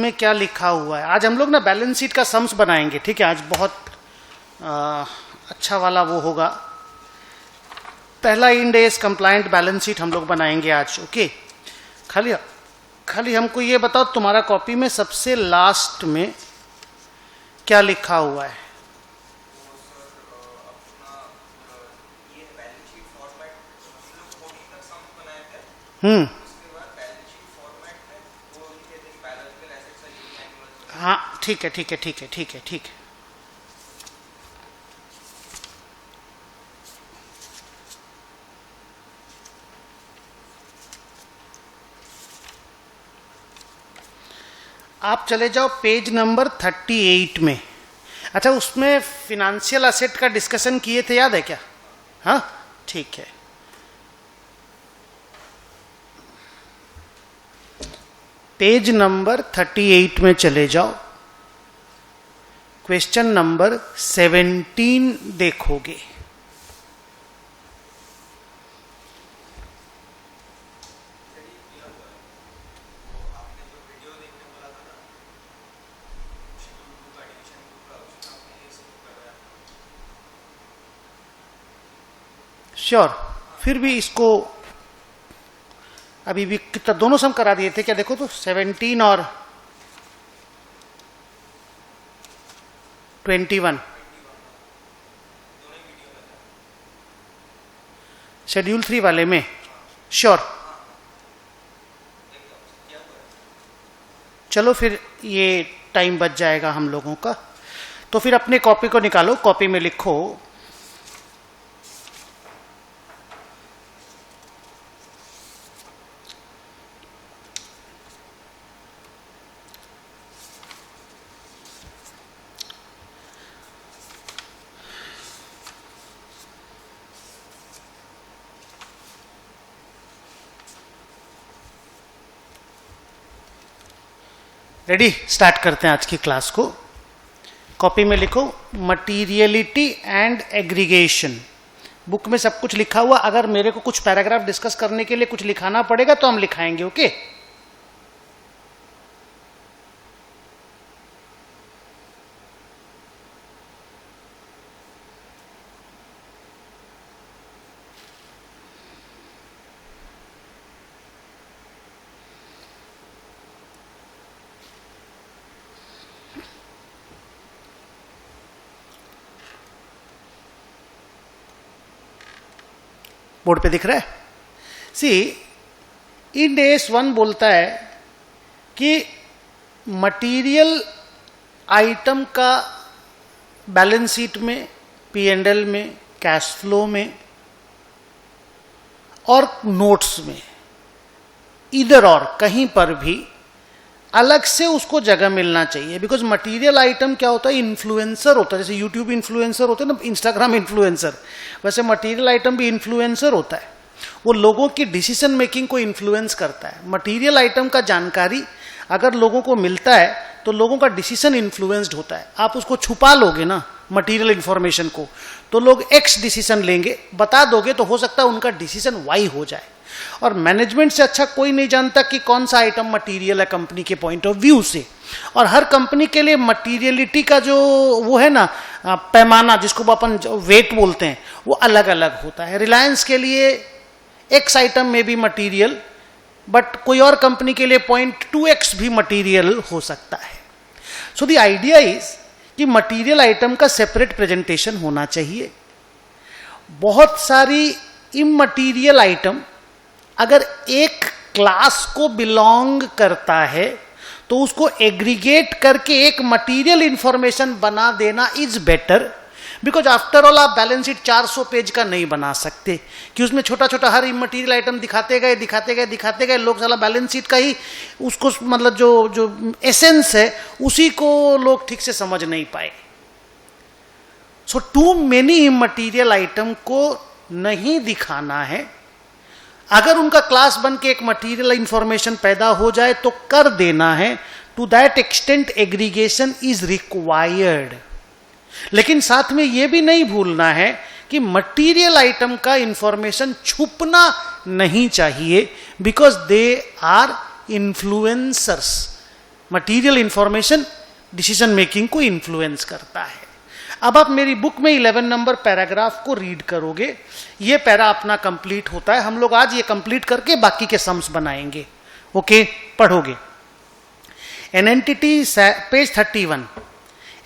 में क्या लिखा हुआ है। आज हम लोग ना बैलेंस शीट का सम्स बनाएंगे, ठीक है। आज बहुत अच्छा वाला वो होगा, पहला end S compliant balance sheet हम लोग बनाएंगे आज। ओके, खाली हमको ये बताओ तुम्हारा कॉपी में सबसे लास्ट में क्या लिखा हुआ है। हाँ ठीक है ठीक है ठीक है ठीक है ठीक है। आप चले जाओ पेज नंबर 38 में। अच्छा, उसमें फिनेंशियल असेट का डिस्कशन किए थे, याद है क्या? हाँ ठीक है। पेज नंबर 38 में चले जाओ, क्वेश्चन नंबर 17 देखोगे। श्योर, फिर भी इसको अभी भी कितना दोनों सम करा दिए थे क्या? देखो तो 17 और 21 शेड्यूल 3 वाले में। श्योर, चलो फिर ये टाइम बच जाएगा हम लोगों का। तो फिर अपने कॉपी को निकालो, कॉपी में लिखो रेडी, स्टार्ट करते हैं आज की क्लास को। कॉपी में लिखो मटीरियलिटी एंड एग्रीगेशन। बुक में सब कुछ लिखा हुआ, अगर मेरे को कुछ पैराग्राफ डिस्कस करने के लिए कुछ लिखाना पड़ेगा तो हम लिखाएंगे। ओके, बोर्ड पे दिख रहा है। सी, इंड एस 1 बोलता है कि मटेरियल आइटम का बैलेंस शीट में, P&L में, कैश फ्लो में और नोट्स में, इधर और कहीं पर भी अलग से उसको जगह मिलना चाहिए। बिकॉज मटेरियल आइटम क्या होता है, इन्फ्लुएंसर होता है। जैसे यूट्यूब इन्फ्लुएंसर होते हैं ना, इंस्टाग्राम इन्फ्लुएंसर, वैसे मटेरियल आइटम भी इन्फ्लुएंसर होता है। वो लोगों की डिसीजन मेकिंग को इन्फ्लुएंस करता है। मटेरियल आइटम का जानकारी अगर लोगों को मिलता है तो लोगों का डिसीजन इन्फ्लुएंस्ड होता है। आप उसको छुपा लोगे ना मटेरियल इंफॉर्मेशन को, तो लोग एक्स डिसीजन लेंगे, बता दोगे तो हो सकता है उनका डिसीजन वाई हो जाए। और मैनेजमेंट से अच्छा कोई नहीं जानता कि कौन सा आइटम मटेरियल है कंपनी के पॉइंट ऑफ व्यू से। और हर कंपनी के लिए मटेरियलिटी का जो वो है ना पैमाना, जिसको अपन वेट बोलते हैं, वो अलग अलग होता है। रिलायंस के लिए एक्स आइटम में भी मटेरियल, बट कोई और कंपनी के लिए 0.2x भी मटेरियल हो सकता है। सो द आइडिया इज कि मटेरियल आइटम का सेपरेट प्रेजेंटेशन होना चाहिए। बहुत सारी इममटीरियल आइटम अगर एक क्लास को बिलोंग करता है तो उसको एग्रीगेट करके एक मटेरियल इंफॉर्मेशन बना देना is better. Because after all आप बैलेंस शीट 400 पेज का नहीं बना सकते कि उसमें छोटा छोटा हर इममटीरियल आइटम दिखाते गए लोग साला बैलेंस शीट का ही उसको मतलब जो एसेंस है उसी को लोग ठीक से समझ नहीं पाए। सो टू मेनी इममटीरियल आइटम को नहीं दिखाना है। अगर उनका क्लास बन के एक मटेरियल इंफॉर्मेशन पैदा हो जाए तो कर देना है। To that extent aggregation is required. लेकिन साथ में यह भी नहीं भूलना है कि मटेरियल आइटम का इंफॉर्मेशन छुपना नहीं चाहिए, because they are influencers. Material information decision making को इन्फ्लुएंस करता है। अब आप मेरी बुक में 11 नंबर पैराग्राफ को रीड करोगे, ये पैरा अपना कंप्लीट होता है। हम लोग आज ये कंप्लीट करके बाकी के सम्स बनाएंगे। ओके, पढ़ोगे। An entity, page 31,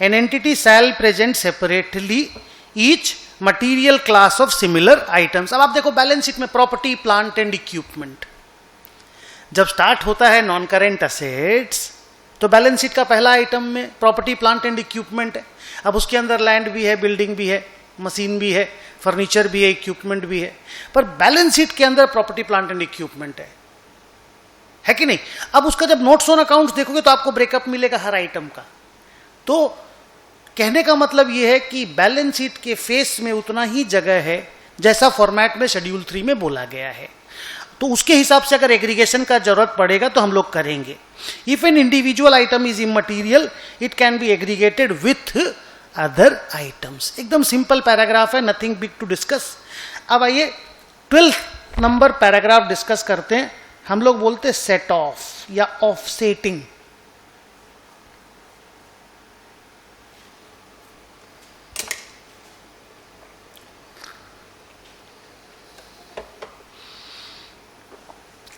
an entity shall present separately each material class of similar items. अब आप देखो बैलेंस शीट में प्रॉपर्टी, प्लांट एंड इक्विपमेंट जब स्टार्ट होता है नॉन करेंट असेट्स, तो बैलेंस शीट का पहला आइटम में प्रॉपर्टी, प्लांट एंड इक्विपमेंट है। अब उसके अंदर लैंड भी है, बिल्डिंग भी है, मशीन भी है, फर्नीचर भी है, इक्विपमेंट भी है, पर बैलेंस शीट के अंदर प्रॉपर्टी, प्लांट एंड इक्विपमेंट है कि नहीं। अब उसका जब नोट्स ऑन अकाउंट्स देखोगे तो आपको ब्रेकअप मिलेगा हर आइटम का। तो कहने का मतलब यह है कि बैलेंस शीट के फेस में उतना ही जगह है जैसा फॉर्मेट में शेड्यूल 3 में बोला गया है। तो उसके हिसाब से अगर एग्रीगेशन का जरूरत पड़ेगा तो हम लोग करेंगे। If an individual item is immaterial it can be aggregated with other items. एकदम सिंपल पैराग्राफ है, नथिंग बिग टू डिस्कस। अब आइए 12 नंबर पैराग्राफ डिस्कस करते हैं। हम लोग बोलते हैं सेट ऑफ या ऑफसेटिंग।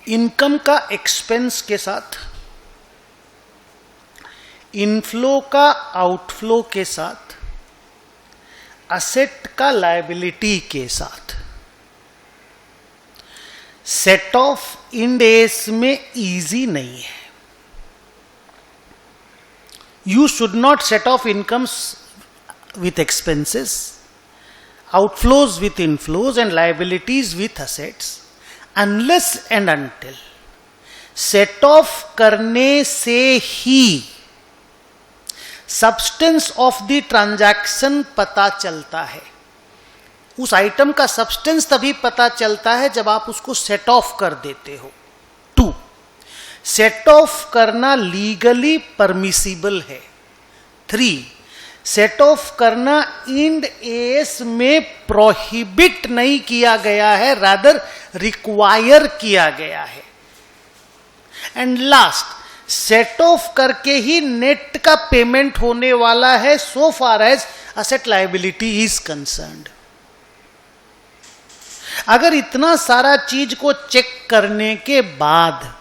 इनकम का एक्सपेंस के साथ, इनफ्लो का आउटफ्लो के साथ, असेट का लायबिलिटी के साथ। सेट ऑफ इंड एस में इजी नहीं है। You should not set off incomes with expenses, outflows with inflows and liabilities with assets unless and until set of करने से ही सब्सटेंस ऑफ द ट्रांजैक्शन पता चलता है। उस आइटम का सब्सटेंस तभी पता चलता है जब आप उसको सेट ऑफ कर देते हो। 2, सेट ऑफ करना लीगली परमिसिबल है। 3, सेट ऑफ करना इंड एस में प्रोहिबिट नहीं किया गया है, रादर रिक्वायर किया गया है। एंड लास्ट, सेट ऑफ करके ही नेट का पेमेंट होने वाला है so far as asset liability is concerned. अगर इतना सारा चीज को चेक करने के बाद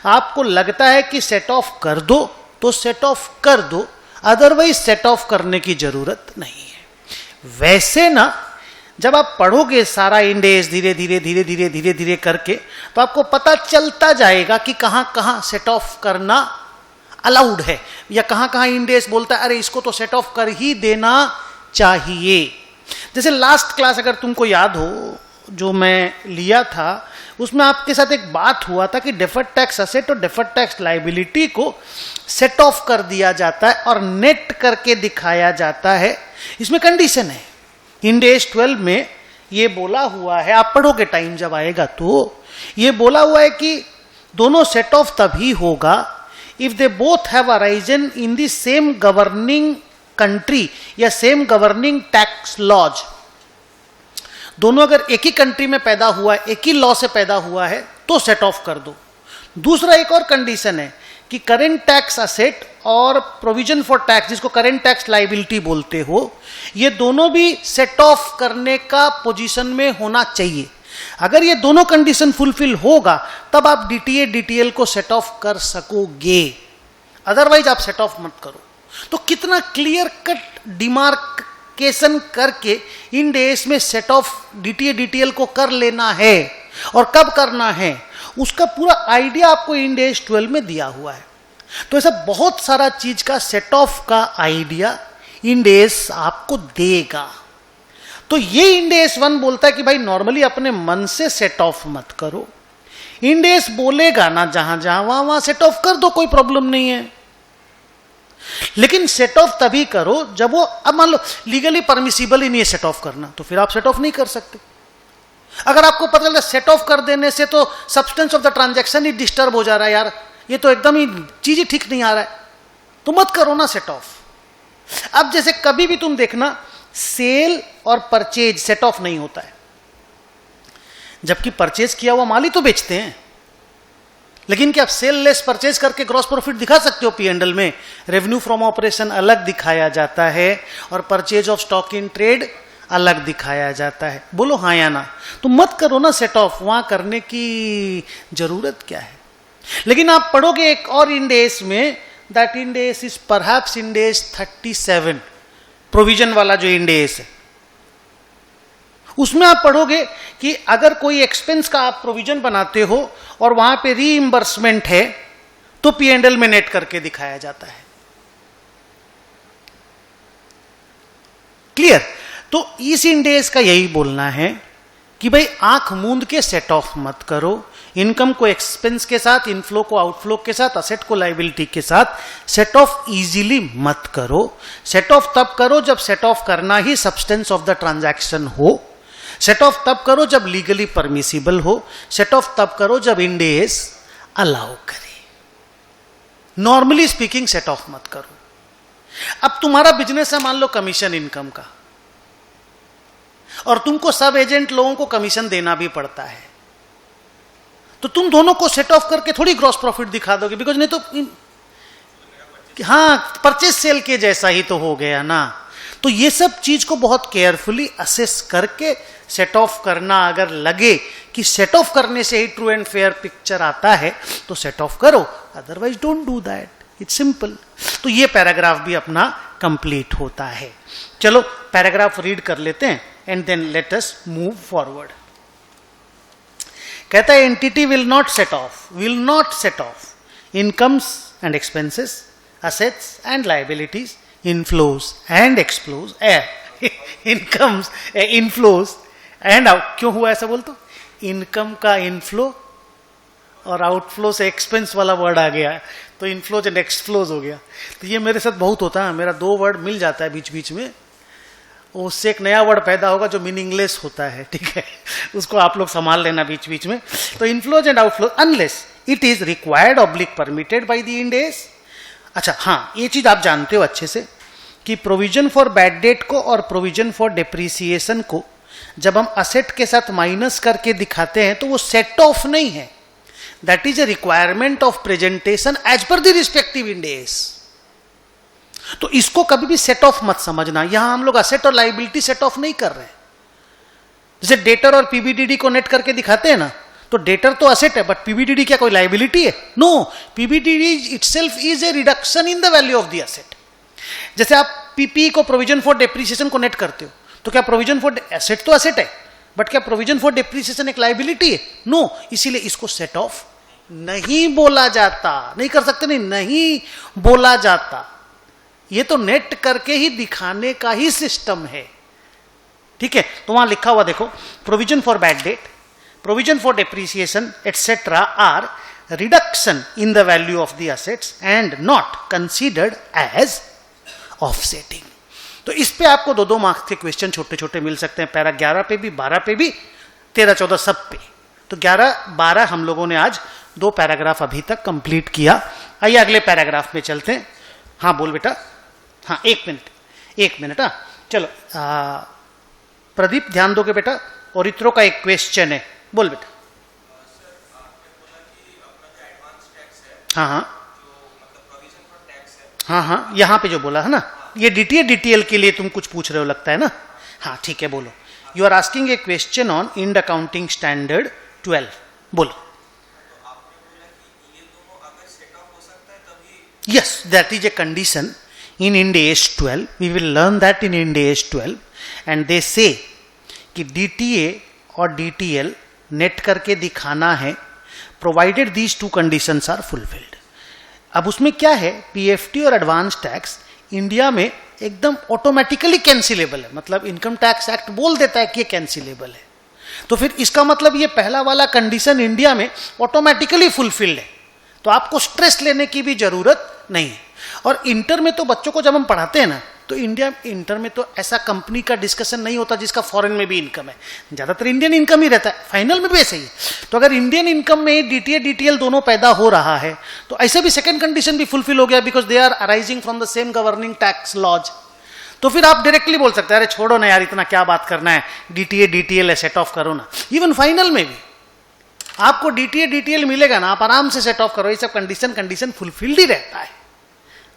आपको लगता है कि सेट ऑफ कर दो तो सेट ऑफ कर दो, अदरवाइज सेट ऑफ करने की जरूरत नहीं है। वैसे ना जब आप पढ़ोगे सारा इंडेस धीरे धीरे धीरे धीरे धीरे धीरे करके तो आपको पता चलता जाएगा कि कहां कहां सेट ऑफ करना अलाउड है या कहां कहां इंडेस बोलता है अरे इसको तो सेट ऑफ कर ही देना चाहिए। जैसे लास्ट क्लास अगर तुमको याद हो जो मैं लिया था, उसमें आपके साथ एक बात हुआ था कि डेफर्ड टैक्स असेट और डेफर्ड टैक्स लायबिलिटी को सेट ऑफ कर दिया जाता है और नेट करके दिखाया जाता है। इसमें कंडीशन है, इंडेस 12 में ये बोला हुआ है, आप पढ़ोगे टाइम जब आएगा तो ये बोला हुआ है कि दोनों सेट ऑफ तभी होगा if they both have arisen in the same governing country या सेम गवर्निंग टैक्स लॉज। दोनों अगर एक ही कंट्री में पैदा हुआ है, एक ही लॉ से पैदा हुआ है तो सेट ऑफ कर दो। दूसरा एक और कंडीशन है कि करेंट टैक्स असेट और प्रोविजन फॉर टैक्स, जिसको करेंट टैक्स लायबिलिटी बोलते हो, ये दोनों भी सेट ऑफ करने का पोजीशन में होना चाहिए। अगर ये दोनों कंडीशन फुलफिल होगा तब आप डीटीए डीटीएल को सेट ऑफ कर सकोगे, अदरवाइज आप सेट ऑफ मत करो। तो कितना क्लियर कट डिमार्केशन करके इन डेज में सेट ऑफ डीटीए डीटीएल को कर लेना है और कब करना है उसका पूरा आइडिया आपको इन डेज 12 में दिया हुआ है। तो ऐसा बहुत सारा चीज का सेट ऑफ का आइडिया इन डेज आपको देगा। तो ये इंडेस 1 बोलता है कि भाई नॉर्मली अपने मन से सेट ऑफ मत करो। इंडेस बोलेगा ना जहां जहां वहां सेट ऑफ कर दो, कोई प्रॉब्लम नहीं है, लेकिन सेट ऑफ तभी करो जब वो, अब मान लो लीगली परमिसिबल ही नहीं है सेट ऑफ करना, तो फिर आप सेट ऑफ नहीं कर सकते। अगर आपको पता चलता सेट ऑफ कर देने से तो substance of the transaction he disturb हो जा रहा है, यार ये तो एकदम ही चीज ही ठीक नहीं आ रहा है, तो मत करो ना सेट ऑफ। अब जैसे कभी भी तुम देखना सेल और परचेज सेट ऑफ नहीं होता है, जबकि परचेज किया हुआ माल ही तो बेचते हैं, लेकिन क्या आप सेल लेस परचेज करके ग्रॉस प्रॉफिट दिखा सकते हो? P&L में रेवेन्यू फ्रॉम ऑपरेशन अलग दिखाया जाता है और purchase of stock in trade अलग दिखाया जाता है। बोलो हाँ या ना? तो मत करो ना सेट ऑफ, वहां करने की जरूरत क्या है? लेकिन आप पढ़ोगे एक और इंड एस में, that end S is perhaps end S 37, provision वाला जो इंड एस है, उसमें आप पढ़ोगे कि अगर कोई एक्सपेंस का आप प्रोविजन बनाते हो और वहां पे रीइंबर्समेंट है तो P&L में नेट करके दिखाया जाता है। क्लियर? तो इस इंडेस का यही बोलना है कि भाई आंख मूंद के सेट ऑफ मत करो, इनकम को एक्सपेंस के साथ, इनफ्लो को आउटफ्लो के साथ, असेट को लायबिलिटी के साथ सेट ऑफ इजीली मत करो। सेट ऑफ तब करो जब सेट ऑफ करना ही सब्सटेंस ऑफ द ट्रांजैक्शन हो। सेट ऑफ तब करो जब लीगली परमिसिबल हो। सेट ऑफ तब करो जब इंडेस अलाउ करे। नॉर्मली स्पीकिंग सेट ऑफ मत करो। अब तुम्हारा बिजनेस है मान लो कमीशन इनकम का, और तुमको सब एजेंट लोगों को कमीशन देना भी पड़ता है, तो तुम दोनों को सेट ऑफ करके थोड़ी ग्रॉस प्रॉफिट दिखा दोगे, बिकॉज नहीं तो हाँ परचेज सेल के जैसा ही तो हो गया ना। तो ये सब चीज को बहुत केयरफुली असेस करके सेट ऑफ करना। अगर लगे कि सेट ऑफ करने से ही ट्रू एंड फेयर पिक्चर आता है तो सेट ऑफ करो, otherwise don't do that, it's simple. तो ये पैराग्राफ भी अपना कंप्लीट होता है। चलो पैराग्राफ रीड कर लेते हैं and then let us move forward. कहता है entity will not set off incomes and expenses, assets and liabilities, inflows and exflows, incomes inflows and out. क्यों हुआ ऐसा बोल? तो इनकम का इनफ्लो और आउटफ्लो से एक्सपेंस वाला वर्ड आ गया, तो इनफ्लोज एंड एक्सफ्लोज हो गया। तो ये मेरे साथ बहुत होता है, मेरा 2 वर्ड मिल जाता है बीच बीच में, उससे एक नया वर्ड पैदा होगा जो मीनिंगलेस होता है, ठीक है, उसको आप लोग संभाल लेना बीच बीच में। तो inflows and outflows unless it is required oblique permitted by the end S. अच्छा हाँ, ये चीज आप जानते हो अच्छे से कि प्रोविजन फॉर बैड डेट को और प्रोविजन फॉर डेप्रीसिएशन को जब हम असेट के साथ माइनस करके दिखाते हैं तो वो सेट ऑफ नहीं है, that is a requirement of presentation as per the respective Ind AS. तो इसको कभी भी सेट ऑफ मत समझना। यहां हम लोग असेट और लायबिलिटी सेट ऑफ नहीं कर रहे। जैसे डेटर और पीबीडीडी को नेट करके दिखाते हैं ना, तो डेटर तो असेट है बट पीबीडीडी क्या कोई लायबिलिटी है? No, PBDD itself is a reduction in the value of the asset. जैसे आप पीपी को प्रोविजन फॉर डेप्रिसिएशन को नेट करते हो, तो क्या प्रोविजन फॉर एसेट तो एसेट है, बट क्या प्रोविजन फॉर डेप्रिसिएशन एक लायबिलिटी है? नो, इसीलिए इसको सेट ऑफ नहीं बोला जाता। नहीं कर सकते, नहीं बोला जाता। ये तो नेट करके ही दिखाने का ही सिस्टम है, ठीक है। तो वहां लिखा हुआ देखो, provision for bad debt, provision for depreciation etc. are reduction in the value of the assets and not considered as offsetting. तो इस पे आपको 2-2 मार्क्स के क्वेश्चन छोटे छोटे मिल सकते हैं, पैरा 11 पे भी, 12 पे भी, 13-14 सब पे। तो 11-12 हम लोगों ने आज 2 पैराग्राफ अभी तक कंप्लीट किया। आइए अगले पैराग्राफ में चलते हैं। हाँ बोल बेटा। हाँ 1 मिनट। हाँ चलो प्रदीप ध्यान दोगे बेटा, और इत्रो का एक क्वेश्चन है, बोल बेटा। हाँ, यहाँ पे जो बोला है ना, ये डीटीएल के लिए तुम कुछ पूछ रहे हो लगता है ना। हाँ ठीक है, बोलो। You are asking a question on Ind accounting standard 12, बोलो। Yes, that is a condition in Ind AS 12. We will learn that in Ind AS 12, and they say कि DTA और DTL नेट करके दिखाना है provided these 2 conditions are fulfilled. अब उसमें क्या है, पीएफटी और एडवांस टैक्स इंडिया में एकदम ऑटोमेटिकली कैंसिलेबल है, मतलब इनकम टैक्स एक्ट बोल देता है कि ये कैंसिलेबल है। तो फिर इसका मतलब ये पहला वाला कंडीशन इंडिया में ऑटोमेटिकली फुलफिल्ड है, तो आपको स्ट्रेस लेने की भी जरूरत नहीं है। और इंटर में तो बच्चों को जब हम पढ़ाते हैं ना, तो इंटर में तो ऐसा कंपनी का डिस्कशन नहीं होता जिसका फॉरेन में भी इनकम है, ज्यादातर इंडियन इनकम ही रहता है, फाइनल में भी ऐसे ही। तो अगर इंडियन इनकम में डीटीए डीटीएल दोनों पैदा हो रहा है तो ऐसे भी सेकंड कंडीशन भी फुलफिल हो गया, because they are arising from the same governing tax laws. तो फिर आप डायरेक्टली बोल सकते हैं, अरे छोड़ो ना यार, इतना क्या बात करना है, डीटीए डीटीएल सेट ऑफ करो ना। इवन फाइनल में भी आपको डीटीए डीटीएल मिलेगा ना, आप आराम से सेट ऑफ करो, ये सब कंडीशन फुलफिल्ड ही रहता है,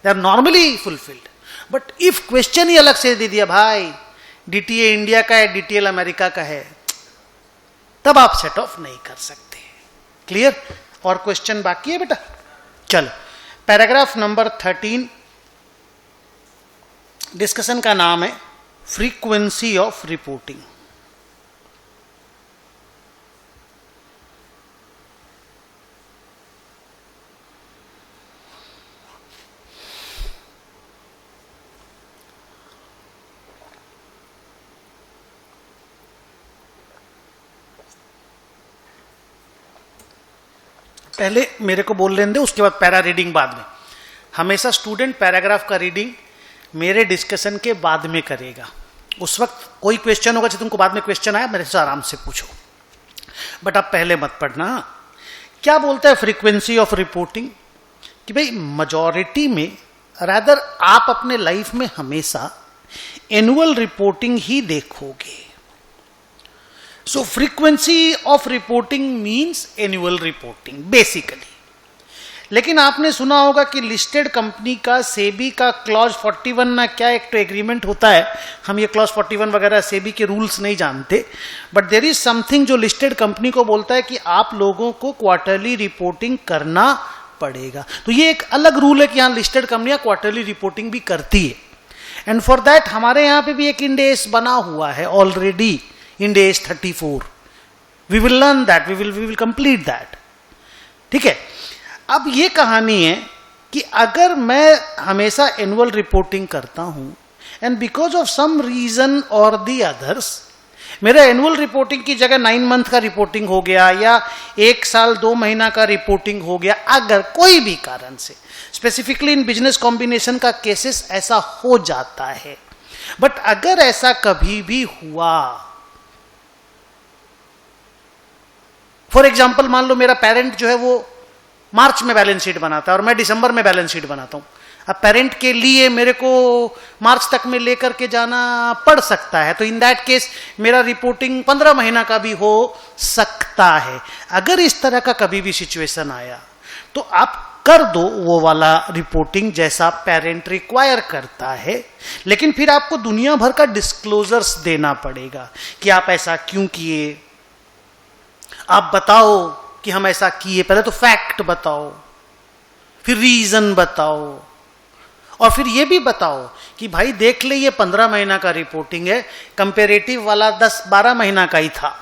they are normally fulfilled. But if question ही अलग से दे दिया भाई डीटीए इंडिया का है, डीटीएल अमेरिका का है, तब आप सेट ऑफ नहीं कर सकते। क्लियर? और क्वेश्चन बाकी है बेटा? चलो, पैराग्राफ नंबर 13 डिस्कशन का नाम है फ्रीक्वेंसी ऑफ रिपोर्टिंग। पहले मेरे को बोल लेने दे, उसके बाद पैरा रीडिंग बाद में। हमेशा स्टूडेंट पैराग्राफ का रीडिंग मेरे डिस्कशन के बाद में करेगा। उस वक्त कोई क्वेश्चन होगा, तुमको बाद में क्वेश्चन आया मेरे से आराम से पूछो, बट आप पहले मत पढ़ना। क्या बोलता है फ्रीक्वेंसी ऑफ रिपोर्टिंग? कि भाई मेजॉरिटी में, रादर आप अपने लाइफ में हमेशा एनुअल रिपोर्टिंग ही देखोगे। So frequency of reporting means annual reporting basically. लेकिन आपने सुना होगा कि लिस्टेड कंपनी का सेबी का क्लॉज 41 ना क्या एक तो एग्रीमेंट होता है। हम ये क्लॉज 41 वगैरह सेबी के रूल्स नहीं जानते, बट देयर इज समथिंग जो लिस्टेड कंपनी को बोलता है कि आप लोगों को क्वार्टरली रिपोर्टिंग करना पड़ेगा। तो ये एक अलग रूल है कि यहाँ लिस्टेड कंपनियां क्वार्टरली रिपोर्टिंग भी करती है। एंड फॉर दैट हमारे यहाँ पे भी एक इंड एस बना हुआ है already, Ind AS 34। We will learn that, we will complete that. ठीक है, अब ये कहानी है कि अगर मैं हमेशा एनुअल रिपोर्टिंग करता हूं and because of some reason और दी अदर्स मेरा एनुअल रिपोर्टिंग की जगह 9 मंथ का रिपोर्टिंग हो गया या 1 साल 2 महीना का रिपोर्टिंग हो गया, अगर कोई भी कारण से, स्पेसिफिकली इन बिजनेस कॉम्बिनेशन का केसेस ऐसा हो जाता है। बट अगर ऐसा कभी भी हुआ, फॉर एग्जाम्पल मान लो मेरा पेरेंट जो है वो मार्च में बैलेंस शीट बनाता है और मैं दिसंबर में बैलेंस शीट बनाता हूं। अब पेरेंट के लिए मेरे को मार्च तक में लेकर के जाना पड़ सकता है, तो इन दैट केस मेरा रिपोर्टिंग 15 महीना का भी हो सकता है। अगर इस तरह का कभी भी सिचुएशन आया तो आप कर दो वो वाला रिपोर्टिंग जैसा पेरेंट रिक्वायर करता है, लेकिन फिर आपको दुनिया भर का डिस्क्लोजर्स देना पड़ेगा कि आप ऐसा क्यों किए, आप बताओ कि हम ऐसा किए, पहले तो फैक्ट बताओ, फिर रीजन बताओ, और फिर ये भी बताओ कि भाई देख ले ये 15 महीना का रिपोर्टिंग है, कंपेरेटिव वाला 10-12 महीना का ही था।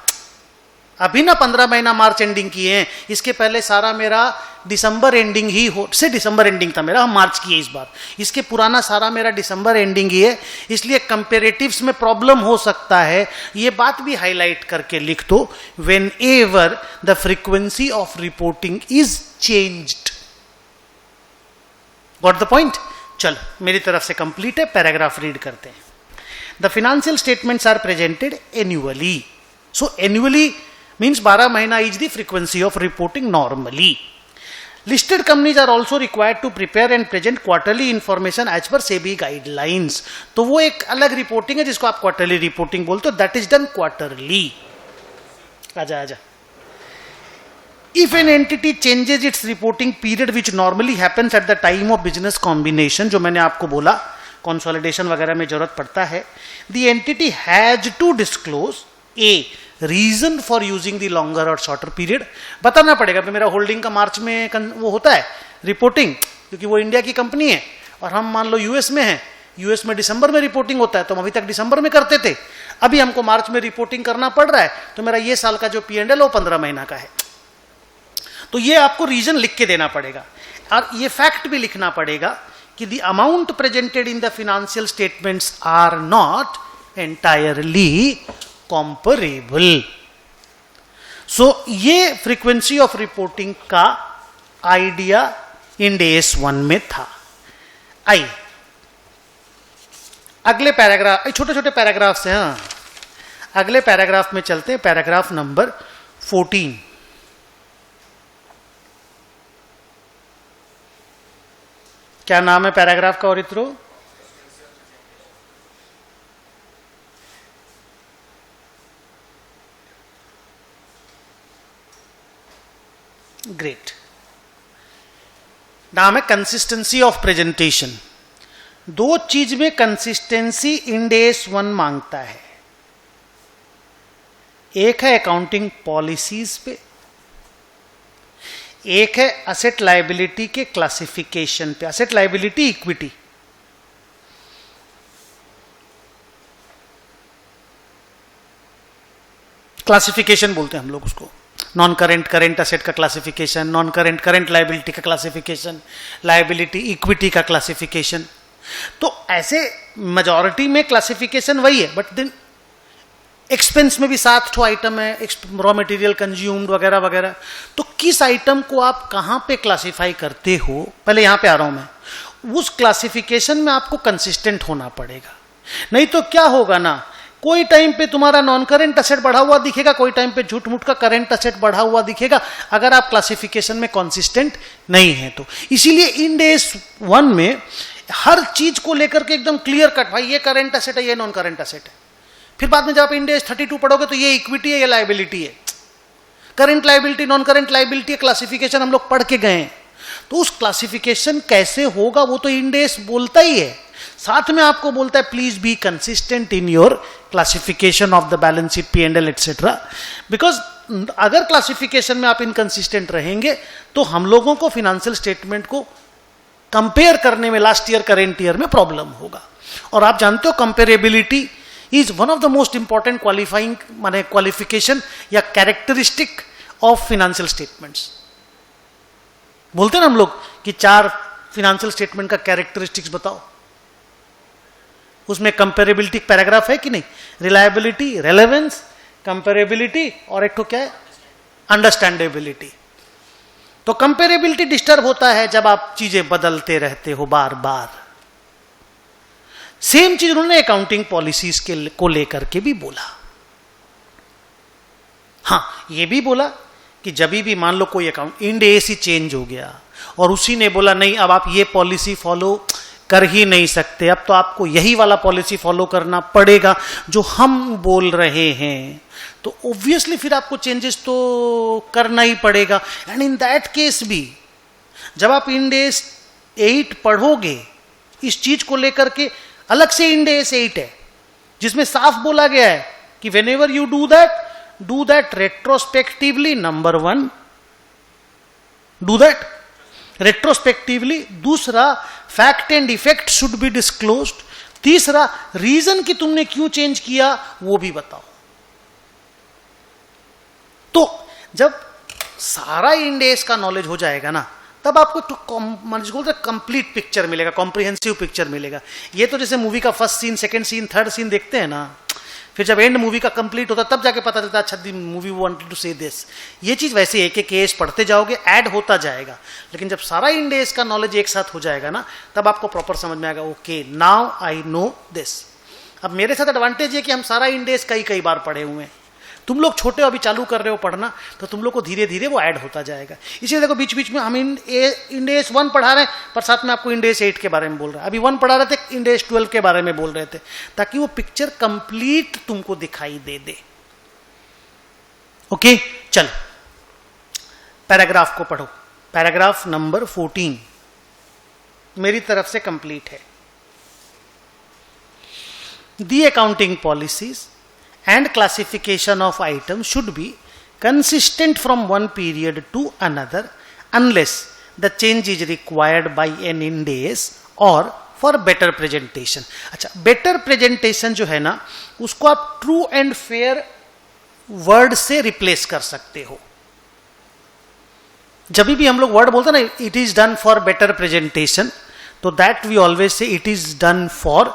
अभी ना 15 महीना मार्च एंडिंग किए हैं, इसके पहले सारा मेरा दिसंबर एंडिंग ही हो से दिसंबर एंडिंग था मेरा, हम मार्च किए इस बार, इसके पुराना सारा मेरा दिसंबर एंडिंग ही है, इसलिए कंपेरेटिव्स में प्रॉब्लम हो सकता है। ये बात भी हाईलाइट करके लिख दो, when ever the frequency of reporting is changed. Got the point? चलो मेरी तरफ से कंप्लीट है, पैराग्राफ रीड करते हैं। The financial statements are presented annually. So annually means 12 महीना is the frequency of reporting normally. Listed companies are also required to prepare and present quarterly information as per SEBI guidelines. तो वो एक अलग reporting है जिसको आप quarterly reporting बोलते हो, दैट इज डन क्वार्टरली। आजा आजा। If an entity changes its reporting period which normally happens at the time of business combination, जो मैंने आपको बोला कंसोलिडेशन वगैरह में जरूरत पड़ता है, the entity has to disclose a reason for using the longer और शॉर्टर पीरियड। बताना पड़ेगा मेरा होल्डिंग का मार्च में वो होता है रिपोर्टिंग, क्योंकि वो इंडिया की कंपनी है और हम मान लो यूएस में हैं, यूएस में दिसंबर में रिपोर्टिंग होता है, तो हम अभी तक दिसंबर में करते थे, अभी हमको मार्च में रिपोर्टिंग करना पड़ रहा है, तो मेरा ये साल का जो P&L वो 15 महीना का है। तो ये आपको रीजन लिख के देना पड़ेगा और ये फैक्ट भी लिखना पड़ेगा कि the amount presented in the financial statements are not entirely comparable. So ये फ्रीक्वेंसी ऑफ रिपोर्टिंग का आइडिया इंड एस 1 में था। आई अगले पैराग्राफ, छोटे छोटे पैराग्राफ से, हाँ अगले पैराग्राफ में चलते हैं, पैराग्राफ नंबर 14। क्या नाम है पैराग्राफ का औरित्रो? नाम है कंसिस्टेंसी ऑफ प्रेजेंटेशन। दो चीज में कंसिस्टेंसी इंड एस 1 मांगता है, एक है अकाउंटिंग पॉलिसीज पे, एक है असेट लायबिलिटी के क्लासिफिकेशन पे। असेट लायबिलिटी इक्विटी, क्लासिफिकेशन बोलते हैं हम लोग उसको, नॉन करेंट करेंट असेट का classification, non current current liability का क्लासिफिकेशन, लायबिलिटी इक्विटी का क्लासिफिकेशन। तो ऐसे मेजॉरिटी में क्लासिफिकेशन वही है, बट देन एक्सपेंस में भी 7 आइटम है, रॉ मटेरियल कंज्यूम्ड वगैरह वगैरह। तो किस आइटम को आप कहां पे क्लासिफाई करते हो, पहले यहां पे आ रहा हूं मैं, उस क्लासिफिकेशन में आपको कंसिस्टेंट होना पड़ेगा। नहीं तो क्या होगा ना, कोई टाइम पे तुम्हारा नॉन करेंट असेट बढ़ा हुआ दिखेगा, कोई टाइम पे झूठ मूठ का करेंट असेट बढ़ा हुआ दिखेगा, अगर आप क्लासिफिकेशन में कंसिस्टेंट नहीं है तो। इसीलिए इंड एस 1 में हर चीज को लेकर के एकदम क्लियर कट, भाई ये करेंट असेट है, ये नॉन करेंट असेट है। फिर बाद में जब आप इंड एस 32 पढ़ोगे तो ये इक्विटी है, ये लायबिलिटी है, current liability non current liability classification हम लोग पढ़ के गए हैं। तो उस क्लासिफिकेशन कैसे होगा वो तो इंड एस बोलता ही है, साथ में आपको बोलता है please be consistent in your classification of the balance sheet, P&L etcetera. Because अगर क्लासिफिकेशन में आप इनकंसिस्टेंट रहेंगे तो हम लोगों को फिनेंशियल स्टेटमेंट को कंपेयर करने में लास्ट ईयर करेंट ईयर में प्रॉब्लम होगा। और आप जानते हो comparability is one of the most important qualifying माने क्वालिफिकेशन या कैरेक्टरिस्टिक ऑफ फिनेंशियल स्टेटमेंट्स। बोलते हैं ना हम लोग कि 4 फिनेंशियल स्टेटमेंट का कैरेक्टरिस्टिक्स बताओ, उसमें कंपेरेबिलिटी पैराग्राफ है कि नहीं, रिलायबिलिटी, रेलेवेंस, कंपेरेबिलिटी और एक तो क्या है, अंडरस्टैंडेबिलिटी। तो कंपेरेबिलिटी डिस्टर्ब होता है जब आप चीजें बदलते रहते हो बार बार। सेम चीज उन्होंने अकाउंटिंग पॉलिसीज को लेकर के भी बोला। हाँ, ये भी बोला कि जब भी मान लो कोई अकाउंट इंड एस ही चेंज हो गया और उसी ने बोला नहीं अब आप ये पॉलिसी फॉलो कर ही नहीं सकते, अब तो आपको यही वाला पॉलिसी फॉलो करना पड़ेगा जो हम बोल रहे हैं, तो ऑब्वियसली फिर आपको चेंजेस तो करना ही पड़ेगा। एंड इन दैट केस भी जब आप इंड एस 8 पढ़ोगे, इस चीज को लेकर के अलग से इंड एस 8 है जिसमें साफ बोला गया है कि whenever you do that retrospectively, number 1 do that retrospectively, दूसरा fact and effect should be disclosed, तीसरा रीजन कि तुमने क्यों चेंज किया वो भी बताओ। तो जब सारा इंड एस का नॉलेज हो जाएगा ना, तब आपको तो कंप्लीट पिक्चर मिलेगा, कॉम्प्रिहेंसिव पिक्चर मिलेगा। ये तो जैसे मूवी का first scene, second scene, third scene देखते हैं ना, फिर जब एंड मूवी का कंप्लीट होता तब जाके पता चलता अच्छा दी मूवी वांटेड टू से दिस। ये चीज वैसे एक एक केस पढ़ते जाओगे ऐड होता जाएगा, लेकिन जब सारा इंड एस का नॉलेज एक साथ हो जाएगा ना, तब आपको प्रॉपर समझ में आएगा, okay now I know this. अब मेरे साथ एडवांटेज है कि हम सारा इंड एस कई बार पढ़े हुए हैं, तुम लोग छोटे हो अभी चालू कर रहे हो पढ़ना, तो तुम लोग को धीरे धीरे वो ऐड होता जाएगा। इसलिए देखो बीच बीच में हम इंड एस 1 पढ़ा रहे हैं पर साथ में आपको इंड एस 8 के बारे में बोल रहे हैं, अभी 1 पढ़ा रहे थे इंड एस 12 के बारे में बोल रहे थे, ताकि वो पिक्चर कंप्लीट तुमको दिखाई दे। ओके, चलो पैराग्राफ को पढ़ो। पैराग्राफ नंबर 14 मेरी तरफ से कंप्लीट है। The accounting policies and classification of items should be consistent from one period to another unless the change is required by an Ind AS or for better presentation। अच्छा, better presentation जो है ना, उसको आप true and fair word से replace कर सकते हो। जब भी हम लोग वर्ड बोलते हैं ना, it is done for better presentation, तो that we always say it is done for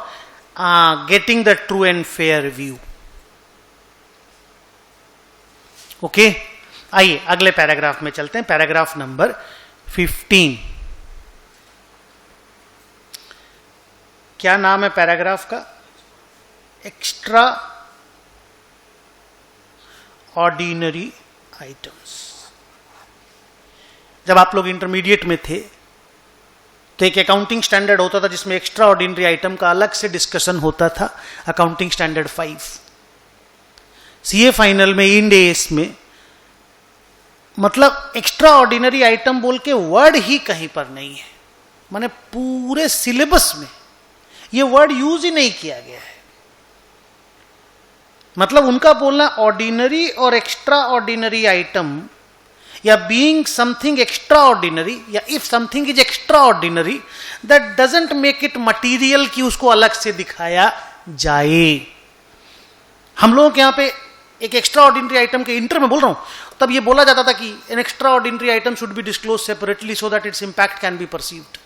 getting the true and fair view. Okay, आइए अगले पैराग्राफ में चलते हैं। Paragraph number 15। क्या नाम है पैराग्राफ का? Extra ordinary items. जब आप लोग इंटरमीडिएट में थे तो एक अकाउंटिंग स्टैंडर्ड होता था जिसमें एक्स्ट्रा ऑर्डिनरी आइटम का अलग से डिस्कशन होता था, अकाउंटिंग स्टैंडर्ड 5। सीए फाइनल में इंड एस में मतलब एक्स्ट्रा ऑर्डिनरी आइटम बोल के वर्ड ही कहीं पर नहीं है, माने पूरे सिलेबस में ये वर्ड यूज ही नहीं किया गया है। मतलब उनका बोलना ऑर्डिनरी और एक्स्ट्रा ऑर्डिनरी आइटम या बीइंग समथिंग एक्स्ट्रा ऑर्डिनरी या if something is extra ordinary that doesn't make it material कि उसको अलग से दिखाया जाए। हम लोगों के यहां पे एक एक्स्ट्रा ऑर्डिनरी आइटम के इंटर में बोल रहा हूं, तब ये बोला जाता था कि N extra ordinary item should be disclose separately so that it's impact can be perceived.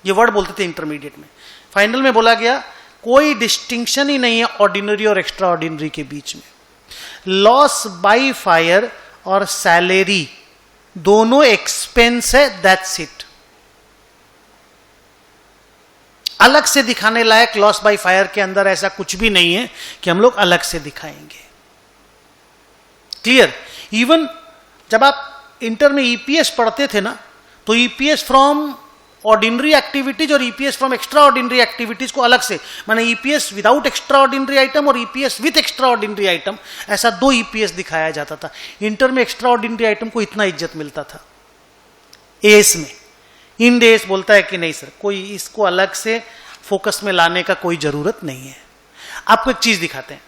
ये वर्ड बोलते थे इंटरमीडिएट में। फाइनल में बोला गया कोई डिस्टिंक्शन ही नहीं है ऑर्डिनरी और एक्स्ट्रा ऑर्डिनरी के बीच में। लॉस बाय फायर और सैलरी दोनों एक्सपेंस है, दैट्स इट। अलग से दिखाने लायक लॉस बाय फायर के अंदर ऐसा कुछ भी नहीं है कि हम लोग अलग से दिखाएंगे। क्लियर? इवन जब आप इंटर में ईपीएस पढ़ते थे ना, तो ईपीएस फ्रॉम ऑर्डिनरी एक्टिविटीज और EPS from extra ordinary activities को अलग से, माने EPS without extra ordinary item और EPS with extra ordinary item, ऐसा दो ईपीएस दिखाया जाता था। इंटर में एक्स्ट्रा ऑर्डिनरी आइटम को इतना इज्जत मिलता था। एएस में इंड एएस बोलता है कि नहीं सर, कोई इसको अलग से फोकस में लाने का कोई जरूरत नहीं है। आपको एक चीज दिखाते हैं,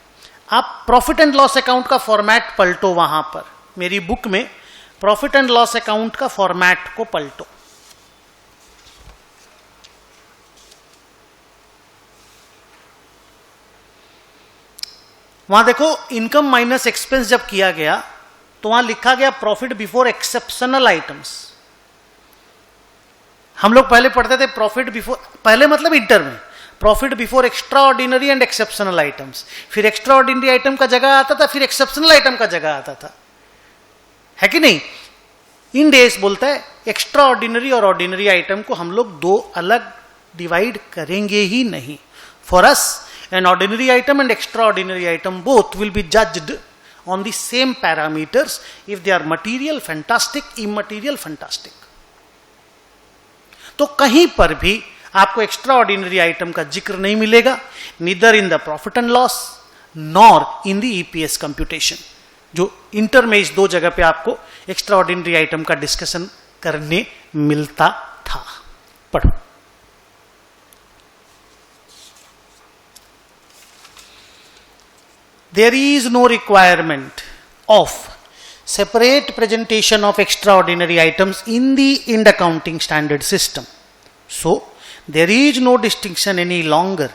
आप प्रॉफिट एंड लॉस अकाउंट का फॉर्मेट पलटो, वहां पर मेरी बुक में प्रॉफिट एंड लॉस अकाउंट का फॉर्मेट को पलटो। वहां देखो इनकम माइनस एक्सपेंस जब किया गया तो वहां लिखा गया प्रॉफिट बिफोर एक्सेप्शनल आइटम्स। हम लोग पहले पढ़ते थे प्रॉफिट बिफोर, पहले मतलब इंटर में profit before extra ordinary and exceptional items, फिर एक्स्ट्रा ऑर्डिनरी आइटम का जगह आता था, फिर एक्सेप्शनल आइटम का जगह आता था, है कि नहीं? इंड एएस बोलता है एक्स्ट्रा ऑर्डिनरी और ऑर्डिनरी आइटम को हम लोग दो अलग डिवाइड करेंगे ही नहीं। For us an ordinary item and extraordinary item both will be judged on the same parameters if they are material fantastic, immaterial fantastic। तो कहीं पर भी आपको एक्स्ट्रा ऑर्डिनरी आइटम का जिक्र नहीं मिलेगा, neither in the profit and loss nor in the EPS computation. जो इंटर में इस दो जगह पे आपको एक्स्ट्रा ऑर्डिनरी आइटम का डिस्कशन करने मिलता था। पढ़ो। There is no requirement of separate presentation of extraordinary items in the Ind accounting standard system. So, there is no distinction any longer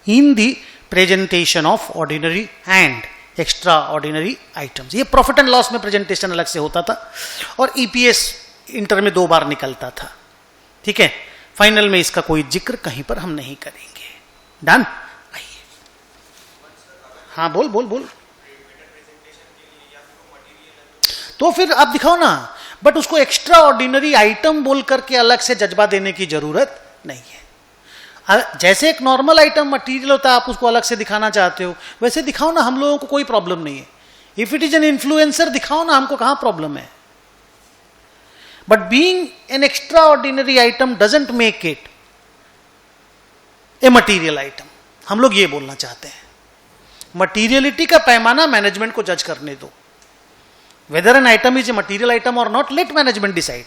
in the presentation of ordinary and extraordinary items. ये profit and loss में presentation अलग से होता था और EPS inter में 2 बार निकलता था। ठीक है, फाइनल में इसका कोई जिक्र कहीं पर हम नहीं करेंगे। डन? हाँ बोल बोल बोल। तो फिर आप दिखाओ ना, बट उसको एक्स्ट्रा ऑर्डिनरी आइटम बोल करके अलग से जज्बा देने की जरूरत नहीं है। जैसे एक नॉर्मल आइटम मटेरियल होता है, आप उसको अलग से दिखाना चाहते हो, वैसे दिखाओ ना, हम लोगों को कोई प्रॉब्लम नहीं है। If it is an influencer दिखाओ ना, हमको कहां प्रॉब्लम है। But being an extra ordinary item doesn't make it A material item. हम लोग ये बोलना चाहते हैं। मटीरियलिटी का पैमाना मैनेजमेंट को जज करने दो। Whether an item is a material item और not, let management decide.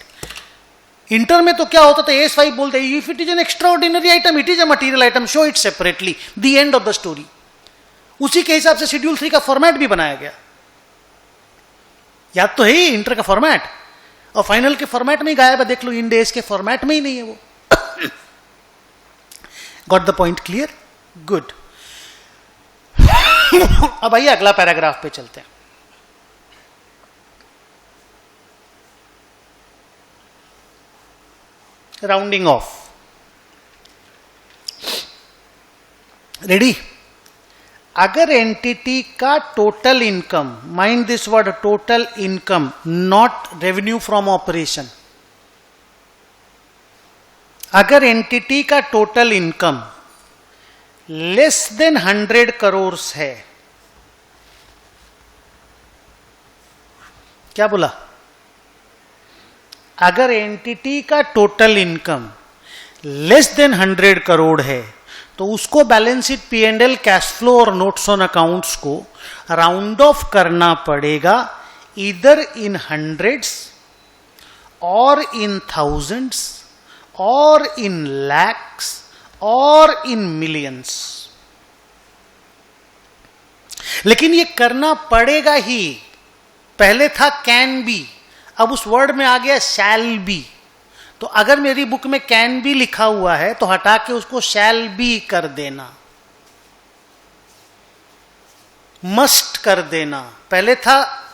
Inter में तो क्या होता था, एस 5 बोलते if it is an extra ordinary item it is a material item, show it separately, the end of the story. उसी के हिसाब से शेड्यूल 3 का फॉर्मेट भी बनाया गया। याद तो है ही इंटर का फॉर्मेट, और फाइनल के फॉर्मेट में ही गायब है। देख लो, इंड एस के फॉर्मेट में ही नहीं है वो। Got the point clear? Good. अब आइए अगला पैराग्राफ पे चलते हैं। Rounding off. रेडी? अगर एंटिटी का total income, mind this word, total income, not revenue from operation, अगर एंटिटी का total income less than 100 crore है, क्या बोला? अगर एंटिटी का total income less than 100 crore है तो उसको balance sheet, P&L, cash flow और नोट्स ऑन अकाउंट्स को राउंड ऑफ करना पड़ेगा either in hundreds or in thousands or in lakhs or in millions. लेकिन ये करना पड़ेगा ही. पहले था कैन बी, अब उस वर्ड में आ गया शैल बी. तो अगर मेरी बुक में कैन बी लिखा हुआ है तो हटा के उसको शैल बी कर देना, मस्ट कर देना. पहले था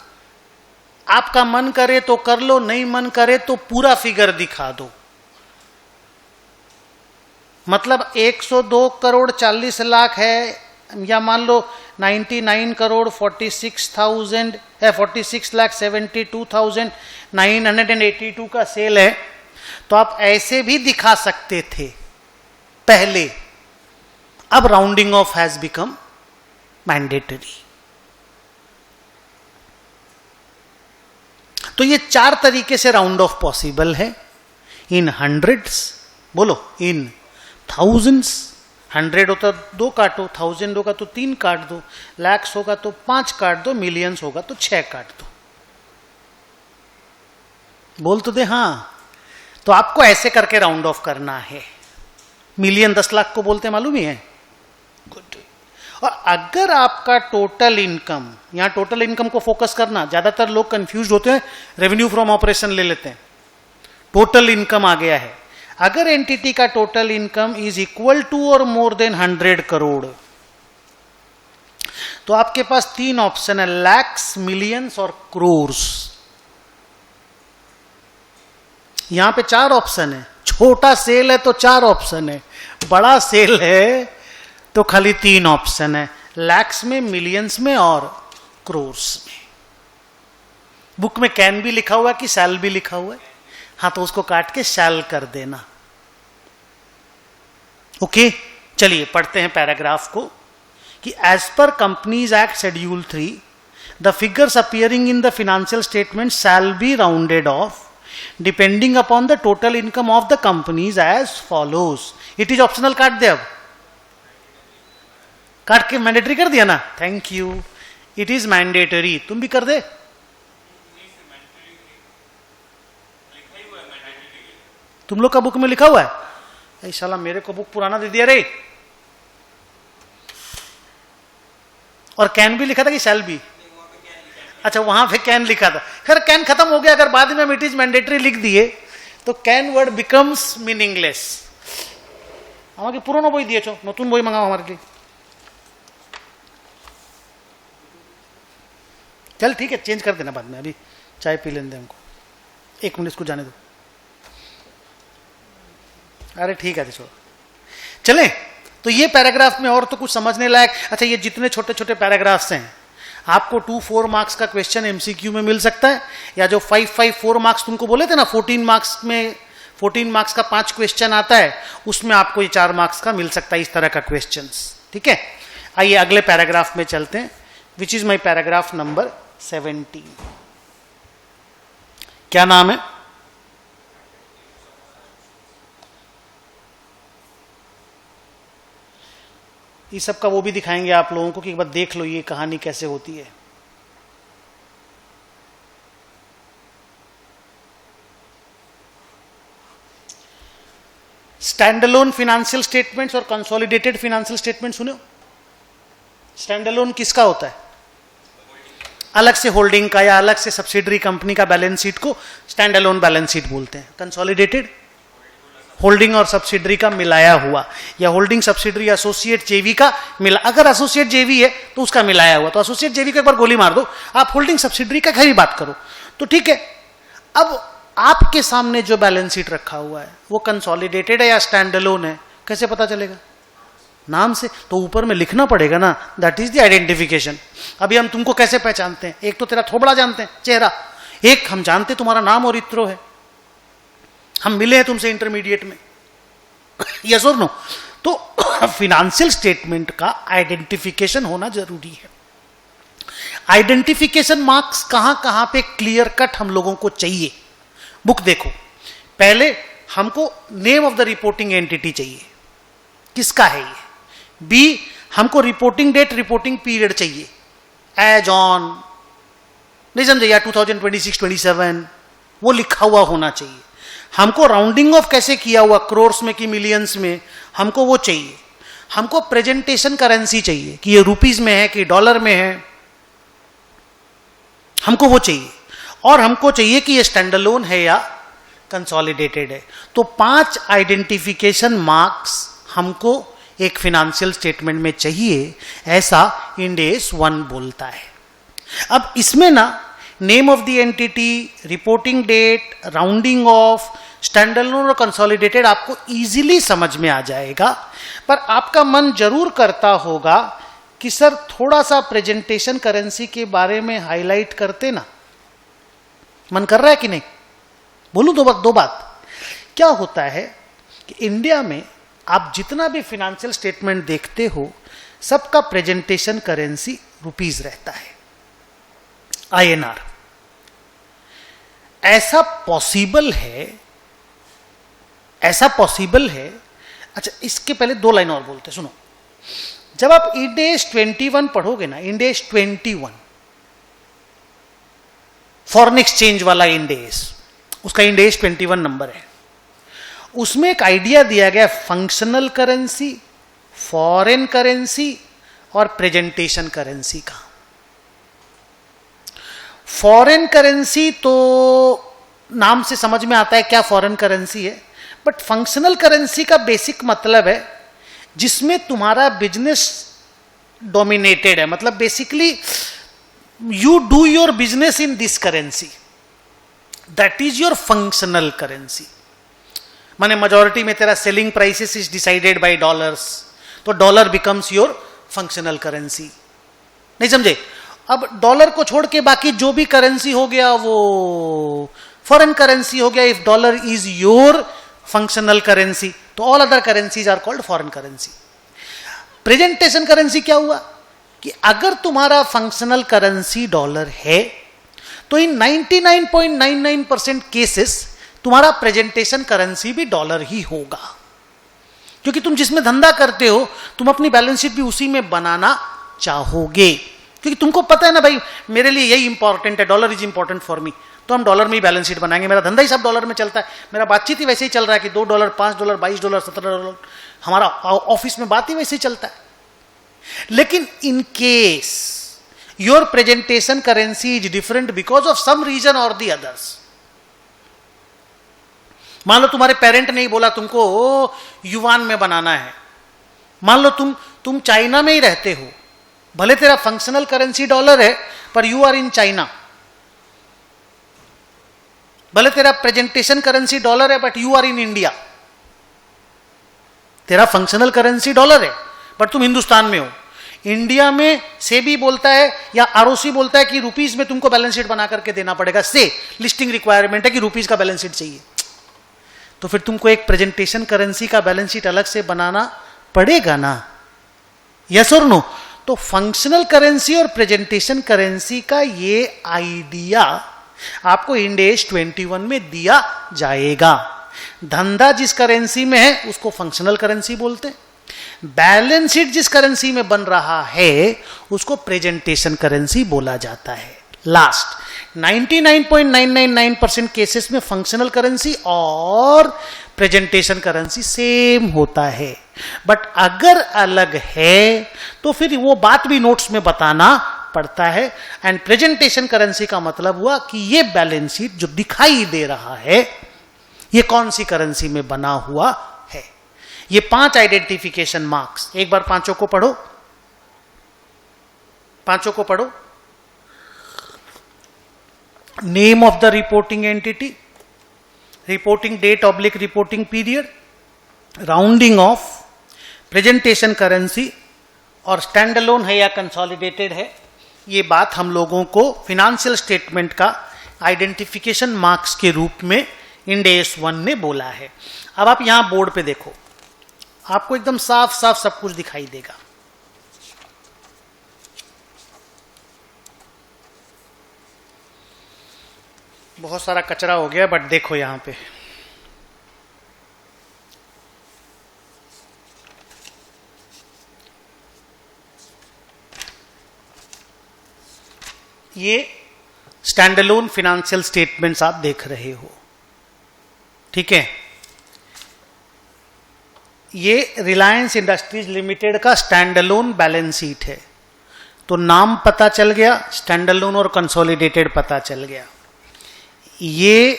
आपका मन करे तो कर लो, नहीं मन करे तो पूरा फिगर दिखा दो. मतलब 102 करोड़ 40 लाख है, या मान लो 99 करोड़ 46,000 है, 46,72,982 का सेल है, तो आप ऐसे भी दिखा सकते थे पहले. अब rounding off has become mandatory. तो ये 4 तरीके से राउंड ऑफ पॉसिबल है. इन हंड्रेड्स, बोलो, इन थाउजेंड्स, 100 होता 2 काटो, 1000 होगा तो 3 काट दो, लैक्स होगा तो 5 काट दो, मिलियंस होगा तो 6 काट दो. बोल तो दे हाँ. तो आपको ऐसे करके राउंड ऑफ करना है. मिलियन 10 लाख को बोलते मालूम ही है. गुड. और अगर आपका टोटल इनकम, यहां टोटल इनकम को फोकस करना, ज्यादातर लोग कंफ्यूज होते हैं, रेवेन्यू फ्रॉम ऑपरेशन ले लेते हैं. टोटल इनकम आ गया है. अगर एंटिटी का total income is equal to और मोर देन 100 करोड़, तो आपके पास 3 ऑप्शन है, लैक्स, मिलियंस और क्रोर्स. यहां पे 4 ऑप्शन है. छोटा सेल है तो 4 ऑप्शन है, बड़ा सेल है तो खाली 3 ऑप्शन है, लैक्स में, मिलियंस में और क्रोर्स में. बुक में कैन भी लिखा हुआ है कि शैल भी लिखा हुआ है. हाँ, तो उसको काट के शैल कर देना. ओके, चलिए पढ़ते हैं पैराग्राफ को कि as per companies act schedule 3 the figures appearing in the financial statement shall be rounded off depending upon the total income of the companies as follows. It is optional. काट दे, अब काट के मैंडेटरी कर दिया ना. Thank you. It is mandatory. तुम भी कर दे. तुम लोग का बुक में लिखा हुआ है. शाला मेरे को बुक पुराना दे दिया रे. और कैन भी लिखा था कि शैल भी? अच्छा, वहां पे कैन लिखा था. खैर, कैन खत्म हो गया. अगर बाद में इट इज मैंडेटरी लिख दिए तो कैन वर्ड बिकम्स मीनिंगलेस. हमारे पुराना बोई दिए छो, नतून बोई मंगाओ हमारे लिए. चल ठीक है, चेंज कर देना बाद में. अभी चाय पी लेने दे हमको. 1 मिनट इसको जाने दो. अरे ठीक है, छोड़ो. चलें. तो ये पैराग्राफ में और तो कुछ समझने लायक. अच्छा, ये जितने छोटे छोटे पैराग्राफ्स हैं, आपको 2-4 मार्क्स का क्वेश्चन एमसीक्यू में मिल सकता है, या जो 5-5-4 मार्क्स तुमको बोले थे ना, 14 मार्क्स में 14 मार्क्स का 5 क्वेश्चन आता है, उसमें आपको ये 4 मार्क्स का मिल सकता है, इस तरह का क्वेश्चन. ठीक है, आइए अगले पैराग्राफ में चलते हैं, which is my paragraph number 17. क्या नाम है? इस सब का वो भी दिखाएंगे आप लोगों को कि एक बार देख लो ये कहानी कैसे होती है. स्टैंडअलोन फाइनेंशियल स्टेटमेंट्स और कंसोलिडेटेड फाइनेंशियल स्टेटमेंट सुने हो? स्टैंडअलोन किसका होता है? अलग से होल्डिंग का या अलग से सब्सिडरी कंपनी का बैलेंस शीट को स्टैंडअलोन बैलेंस शीट बोलते हैं. कंसोलिडेटेड होल्डिंग और सब्सिडरी का मिलाया हुआ, या होल्डिंग सब्सिडरी एसोसिएट जेवी का मिला. अगर एसोसिएट जेवी है तो उसका मिलाया हुआ. तो एसोसिएट जेवी को एक बार गोली मार दो, आप होल्डिंग सब्सिडरी का खैर बात करो तो ठीक है. अब आपके सामने जो बैलेंस शीट रखा हुआ है वो कंसोलिडेटेड है या स्टैंडअलोन है, कैसे पता चलेगा? नाम से. तो ऊपर में लिखना पड़ेगा ना, दैट इज द आइडेंटिफिकेशन. अभी हम तुमको कैसे पहचानते हैं? एक तो तेरा थोबड़ा जानते हैं, चेहरा. एक हम जानते तुम्हारा नाम और इत्रो है, हम मिले हैं तुमसे इंटरमीडिएट में. यस और नो? तो फाइनेंशियल स्टेटमेंट का आइडेंटिफिकेशन होना जरूरी है. आइडेंटिफिकेशन मार्क्स कहां कहां पे क्लियर कट हम लोगों को चाहिए? बुक देखो. पहले हमको name of the reporting entity चाहिए, किसका है ये. बी, हमको रिपोर्टिंग डेट, रिपोर्टिंग पीरियड चाहिए, एज ऑन नहीं समझे, या 2026 27 वो लिखा हुआ होना चाहिए। हमको राउंडिंग ऑफ कैसे किया हुआ, क्रोर्स में कि मिलियंस में, हमको वो चाहिए। हमको प्रेजेंटेशन करेंसी चाहिए कि ये रुपीस में है कि डॉलर में है, हमको वो चाहिए। और हमको चाहिए कि ये स्टैंडअलोन है या कंसोलिडेटेड है। तो 5 आइडेंटिफिकेशन मार्क्स हमको एक फिनेंशियल स्टेटमेंट में चाहिए, ऐसा इंड एस 1 बोलता है। अब इसमें ना name of the entity, reporting date, rounding off, standalone और कंसोलिडेटेड आपको इजीली समझ में आ जाएगा। पर आपका मन जरूर करता होगा कि सर थोड़ा सा प्रेजेंटेशन करेंसी के बारे में हाईलाइट करते ना। मन कर रहा है कि नहीं? बोलूं दो बात। क्या होता है कि इंडिया में आप जितना भी फिनेंशियल स्टेटमेंट देखते हो, सबका प्रेजेंटेशन करेंसी रुपीस रहता है, INR। ऐसा पॉसिबल है। अच्छा, इसके पहले 2 लाइन और बोलते, सुनो। जब आप इंड एस 21 पढ़ोगे ना, इंड एस 21 फॉरेन एक्सचेंज वाला इंड एस, उसका इंड एस 21 नंबर है। उसमें एक आइडिया दिया गया फंक्शनल करेंसी, फॉरेन करेंसी और प्रेजेंटेशन करेंसी का। फॉरेन करेंसी तो नाम से समझ में आता है क्या फॉरेन करेंसी है, बट फंक्शनल करेंसी का बेसिक मतलब है जिसमें तुम्हारा बिजनेस डोमिनेटेड है, मतलब basically you do your business in this currency, that is your functional currency. माने मेजॉरिटी में तेरा selling prices is decided by dollars, तो dollar becomes your functional currency. नहीं समझे? अब डॉलर को छोड़ के बाकी जो भी करेंसी हो गया वो फॉरेन करेंसी हो गया। If dollar is your functional currency, तो all other currencies are called foreign currency. Presentation currency क्या हुआ कि अगर तुम्हारा फंक्शनल करेंसी डॉलर है, तो इन 99.99% केसेस तुम्हारा प्रेजेंटेशन करेंसी भी डॉलर ही होगा, क्योंकि तुम जिसमें धंधा करते हो तुम अपनी बैलेंस शीट भी उसी में बनाना चाहोगे, क्योंकि तुमको पता है ना भाई मेरे लिए यही इंपॉर्टेंट है, dollar is important for me, तो हम डॉलर में ही बैलेंस शीट बनाएंगे। मेरा धंधा ही सब डॉलर में चलता है, मेरा बातचीत ही वैसे ही चल रहा है कि $2, $5, $22, $17, हमारा ऑफिस में बात ही वैसे ही चलता है। लेकिन in case your presentation currency is different because of some reason और दी अदर्स। मान लो तुम्हारे पेरेंट ने ही बोला तुमको युवान में बनाना है, मान लो तुम चाइना में ही रहते हो, भले तेरा फंक्शनल करेंसी डॉलर है पर यू आर इन चाइना, भले तेरा प्रेजेंटेशन करेंसी डॉलर है but you are in India, तेरा फंक्शनल करेंसी डॉलर है बट तुम हिंदुस्तान में हो। इंडिया में सेबी बोलता है या आरओसी बोलता है कि रुपीस में तुमको बैलेंस शीट बना करके देना पड़ेगा, से लिस्टिंग रिक्वायरमेंट है कि रुपीस का बैलेंस शीट चाहिए, तो फिर तुमको एक प्रेजेंटेशन करेंसी का बैलेंस शीट अलग से बनाना पड़ेगा ना, यस और नो? तो फंक्शनल करेंसी और प्रेजेंटेशन करेंसी का ये आइडिया आपको इंड एस 21 में दिया जाएगा। धंधा जिस करेंसी में है उसको फंक्शनल करेंसी बोलते हैं, बैलेंस शीट जिस करेंसी में बन रहा है उसको प्रेजेंटेशन करेंसी बोला जाता है। लास्ट 99.999% केसेस में फंक्शनल करेंसी और प्रेजेंटेशन करेंसी सेम होता है, बट अगर अलग है तो फिर वो बात भी नोट्स में बताना पड़ता है। एंड प्रेजेंटेशन करेंसी का मतलब हुआ कि ये बैलेंस शीट जो दिखाई दे रहा है ये कौन सी करेंसी में बना हुआ है। ये 5 आइडेंटिफिकेशन मार्क्स, एक बार पांचों को पढ़ो। Name of the reporting entity, reporting date oblique reporting period, rounding off, presentation currency और स्टैंड अलोन है या कंसोलिडेटेड है। ये बात हम लोगों को फिनेंशियल स्टेटमेंट का आइडेंटिफिकेशन मार्क्स के रूप में इंड एस 1 ने बोला है। अब आप यहां बोर्ड पे देखो, आपको एकदम साफ साफ सब कुछ दिखाई देगा। बहुत सारा कचरा हो गया बट देखो यहां पे ये स्टैंडअलोन फिनेंशियल स्टेटमेंट्स आप देख रहे हो, ठीक है। ये रिलायंस इंडस्ट्रीज लिमिटेड का स्टैंडअलोन बैलेंस शीट है। तो नाम पता चल गया, स्टैंडअलोन और कंसोलिडेटेड पता चल गया। ये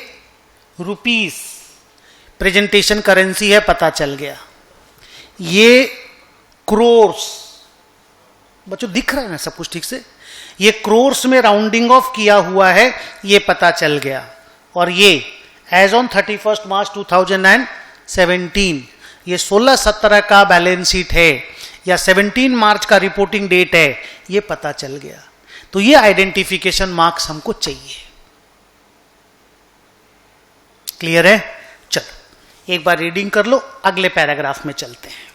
रुपीस प्रेजेंटेशन करेंसी है, पता चल गया। ये क्रोर्स, बच्चों दिख रहा है ना सब कुछ ठीक से? ये क्रोर्स में राउंडिंग ऑफ किया हुआ है, ये पता चल गया। और ये एज ऑन 31 मार्च 2017 ये 16-17 का बैलेंस शीट है या 17 मार्च का रिपोर्टिंग डेट है, ये पता चल गया। तो ये आइडेंटिफिकेशन मार्क्स हमको चाहिए। क्लियर है? चलो एक बार रीडिंग कर लो, अगले पैराग्राफ में चलते हैं।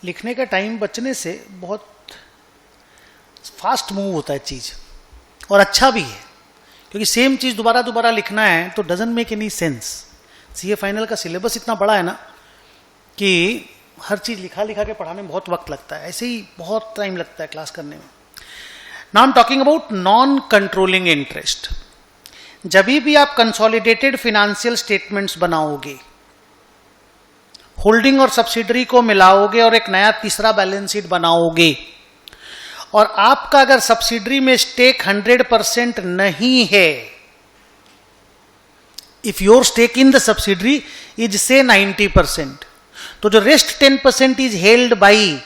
लिखने का टाइम बचने से बहुत फास्ट मूव होता है चीज, और अच्छा भी है, क्योंकि सेम चीज दोबारा दोबारा लिखना है तो doesn't make any sense. CA final का सिलेबस इतना बड़ा है ना कि हर चीज लिखा लिखा के पढ़ाने में बहुत वक्त लगता है, ऐसे ही बहुत टाइम लगता है क्लास करने में। Now I am talking about non controlling interest. जब भी आप कंसोलिडेटेड फाइनेंशियल स्टेटमेंट्स बनाओगे, होल्डिंग और सब्सिडरी को मिलाओगे और एक नया तीसरा बैलेंस शीट बनाओगे, और आपका अगर सब्सिडरी में स्टेक 100% नहीं है, if your stake in the subsidiary is say 90%, तो जो rest 10% is held by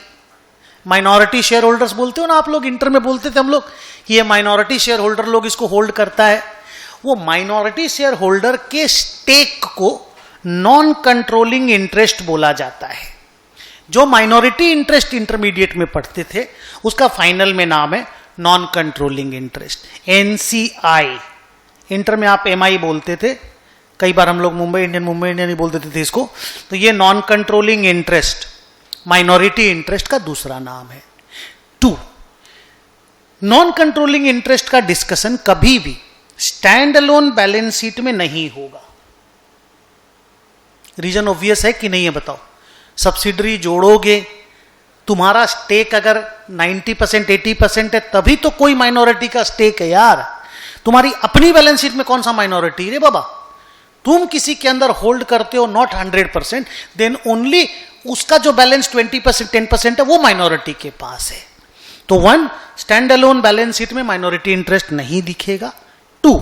minority shareholders, बोलते हो ना आप लोग, इंटर में बोलते थे हम लोग, ये माइनॉरिटी शेयर होल्डर लोग इसको होल्ड करता है। वो माइनॉरिटी शेयर होल्डर के स्टेक को नॉन कंट्रोलिंग इंटरेस्ट बोला जाता है। जो माइनॉरिटी इंटरेस्ट इंटरमीडिएट में पढ़ते थे उसका फाइनल में नाम है non controlling interest, NCI. Inter में आप एमआई बोलते थे, कई बार हम लोग मुंबई इंडियन ही बोलते थे इसको। तो ये non controlling interest minority interest का दूसरा नाम है। 2, नॉन कंट्रोलिंग इंटरेस्ट का डिस्कशन कभी भी स्टैंड अलोन बैलेंस शीट में नहीं होगा। रीजन ऑब्वियस है कि नहीं है, बताओ? सब्सिडरी जोड़ोगे, तुम्हारा स्टेक अगर 90% 80% है तभी तो कोई माइनॉरिटी का स्टेक है यार। तुम्हारी अपनी बैलेंस शीट में कौन सा माइनॉरिटी रे बाबा? तुम किसी के अंदर होल्ड करते हो नॉट 100%, देन ओनली उसका जो बैलेंस 20% 10% है वो माइनॉरिटी के पास है। तो 1, स्टैंड अलोन बैलेंस शीट में माइनॉरिटी इंटरेस्ट नहीं दिखेगा। 2,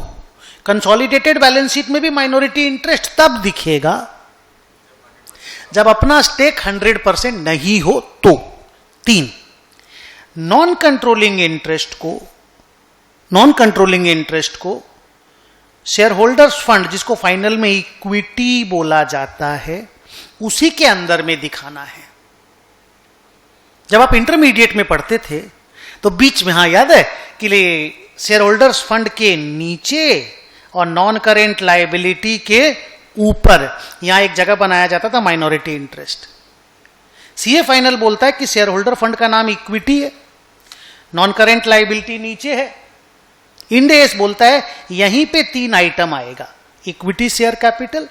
कंसोलिडेटेड बैलेंस शीट में भी माइनॉरिटी इंटरेस्ट तब दिखेगा जब अपना स्टेक 100% नहीं हो तो। 3, नॉन कंट्रोलिंग इंटरेस्ट को शेयर होल्डर्स फंड, जिसको फाइनल में इक्विटी बोला जाता है, उसी के अंदर में दिखाना है। जब आप इंटरमीडिएट में पढ़ते थे तो बीच में, हाँ याद है कि शेयर होल्डर्स फंड के नीचे और नॉन करेंट लायबिलिटी के ऊपर यहां एक जगह बनाया जाता था माइनॉरिटी इंटरेस्ट। सीए फाइनल बोलता है कि शेयर होल्डर फंड का नाम इक्विटी है, नॉन करेंट लायबिलिटी नीचे है। इंड एस बोलता है यहीं पे 3 आइटम आएगा, equity share capital,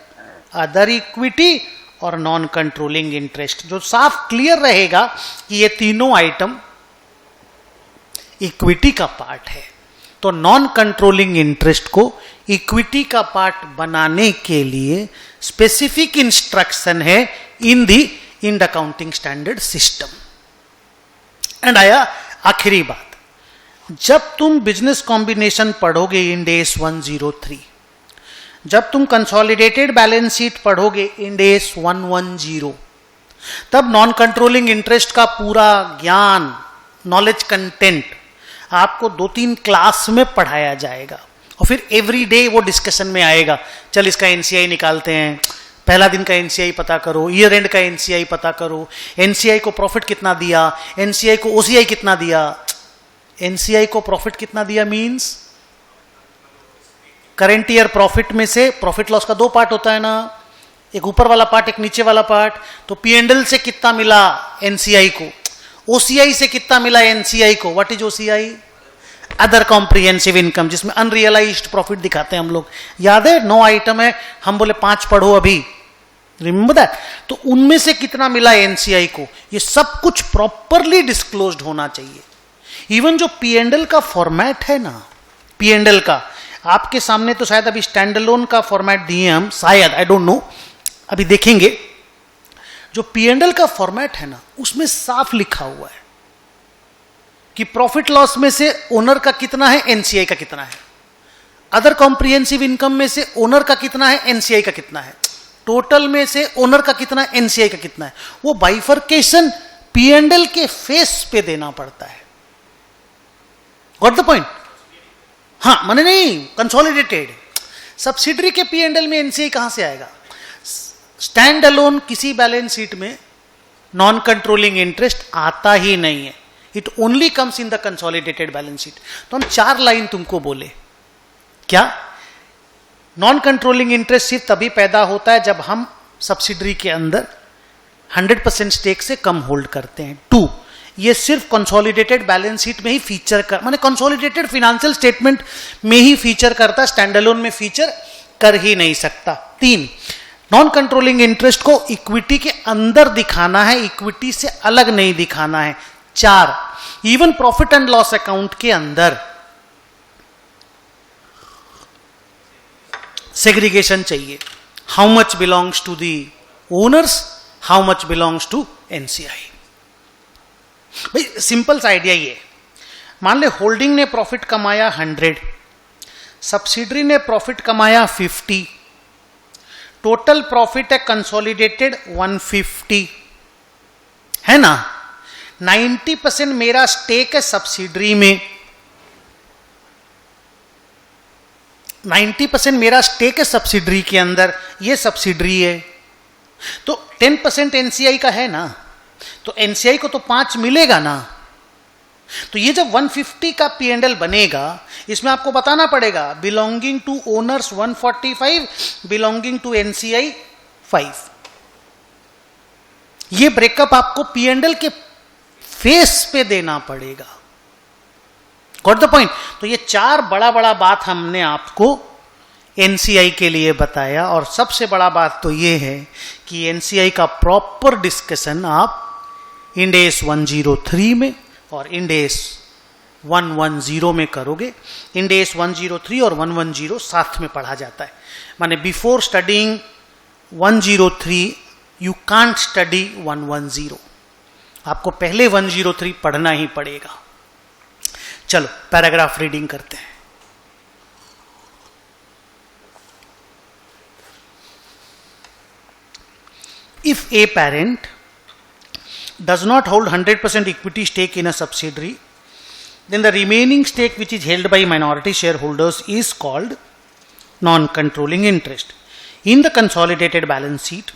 other equity और नॉन कंट्रोलिंग इंटरेस्ट, जो साफ क्लियर रहेगा कि ये तीनों आइटम इक्विटी का पार्ट है। तो नॉन कंट्रोलिंग इंटरेस्ट को इक्विटी का पार्ट बनाने के लिए स्पेसिफिक इंस्ट्रक्शन है in the Ind accounting standard system. And आया आखिरी बात, जब तुम बिजनेस कॉम्बिनेशन पढ़ोगे इंड एस 103, जब तुम कंसोलिडेटेड बैलेंस शीट पढ़ोगे इंड एस 110, तब नॉन कंट्रोलिंग इंटरेस्ट का पूरा ज्ञान, नॉलेज कंटेंट आपको 2-3 क्लास में पढ़ाया जाएगा, और फिर एवरी डे वो डिस्कशन में आएगा। चल इसका एनसीआई निकालते हैं, पहला दिन का एनसीआई पता करो, ईयर एंड का एनसीआई पता करो, एनसीआई को प्रॉफिट कितना दिया, एनसीआई को ओसीआई कितना दिया। एनसीआई को प्रॉफिट कितना दिया मींस करेंट ईयर प्रॉफिट में से, प्रॉफिट लॉस का दो पार्ट होता है ना, एक ऊपर वाला पार्ट एक नीचे वाला पार्ट। तो P&L से कितना मिला एनसीआई को, ओसीआई से कितना मिला एनसीआई को। What is OCI? Other comprehensive income, जिसमें अनरियलाइज्ड प्रॉफिट दिखाते हैं हम लोग। याद है 9 आइटम है, हम बोले 5 पढ़ो अभी, रिमेंबर दैट। तो उनमें से कितना मिला एनसीआई को, ये सब कुछ प्रॉपरली डिस्क्लोज्ड होना चाहिए। इवन जो P&L का फॉर्मेट है ना, P&L का आपके सामने तो शायद अभी स्टैंड अलोन का फॉर्मेट दिए हम, शायद, आई डोंट नो, अभी देखेंगे। जो P&L का फॉर्मेट है ना, उसमें साफ लिखा हुआ है कि प्रॉफिट लॉस में से ओनर का कितना है, एनसीआई का कितना है, अदर कॉम्प्रिहेंसिव इनकम में से ओनर का कितना है, एनसीआई का कितना है, टोटल में से ओनर का कितना है, एनसीआई का कितना है। वो बाइफर्केशन P&L के फेस पे देना पड़ता है। Got the point? हाँ, माने नहीं, कंसोलिडेटेड सब्सिडरी के P&L में एनसीआई कहां से आएगा? स्टैंड अलोन किसी बैलेंस शीट में नॉन कंट्रोलिंग इंटरेस्ट आता ही नहीं है, it only comes in the consolidated balance sheet. तो हम 4 लाइन तुमको बोले, क्या? नॉन कंट्रोलिंग इंटरेस्ट सिर्फ तभी पैदा होता है जब हम सब्सिडरी के अंदर 100% स्टेक से कम होल्ड करते हैं। 2, ये सिर्फ कंसोलिडेटेड बैलेंस शीट में ही फीचर कर, माने कंसोलिडेटेड फाइनेंशियल स्टेटमेंट में ही फीचर करता, स्टैंड अलोन में फीचर कर ही नहीं सकता। 3, नॉन कंट्रोलिंग इंटरेस्ट को इक्विटी के अंदर दिखाना है, इक्विटी से अलग नहीं दिखाना है। 4, even profit and loss account के अंदर सेग्रीगेशन चाहिए। How much belongs to the owners, how much belongs to NCI. भाई सिंपल सा आइडिया ये, मान ले होल्डिंग ने प्रॉफिट कमाया 100, सब्सिडरी ने प्रॉफिट कमाया 50, टोटल प्रॉफिट है कंसोलिडेटेड 150, है ना। 90% मेरा स्टेक है सब्सिडरी में, 90% मेरा स्टेक है सब्सिडरी के अंदर, ये सब्सिडरी है। तो 10% एनसीआई का है ना, तो एनसीआई को तो 5 मिलेगा ना। तो ये जब 150 का P&L बनेगा, इसमें आपको बताना पड़ेगा belonging to owners 145, belonging to NCI 5। ये ब्रेकअप आपको P&L के फेस पे देना पड़ेगा। Got the point? तो ये 4 बड़ा बड़ा बात हमने आपको एनसीआई के लिए बताया, और सबसे बड़ा बात तो ये है कि एनसीआई का प्रॉपर डिस्कशन आप इंड एस 103 में और इंड एस 110 में करोगे। इंड एस 103 और 110 साथ में पढ़ा जाता है, माने before studying 103 you can't study 110, आपको पहले 103 पढ़ना ही पड़ेगा। चलो पैराग्राफ रीडिंग करते हैं। If a parent does not hold 100% equity stake in a subsidiary, then the remaining stake which is held by minority shareholders is called non-controlling interest. In the consolidated balance sheet,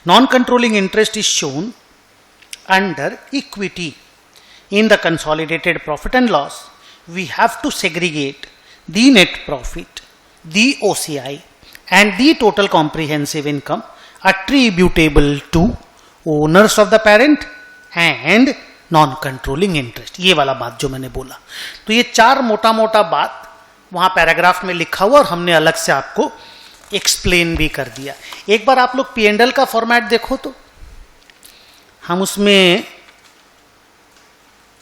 non-controlling interest is shown under equity. In the consolidated profit and loss, we have to segregate the net profit, the OCI, and the total comprehensive income attributable to owners of the parent and non controlling interest. ये वाला बात जो मैंने बोला, तो ये 4 मोटा मोटा बात वहां पैराग्राफ में लिखा हुआ और हमने अलग से आपको एक्सप्लेन भी कर दिया। एक बार आप लोग P&L का फॉर्मेट देखो तो हम उसमें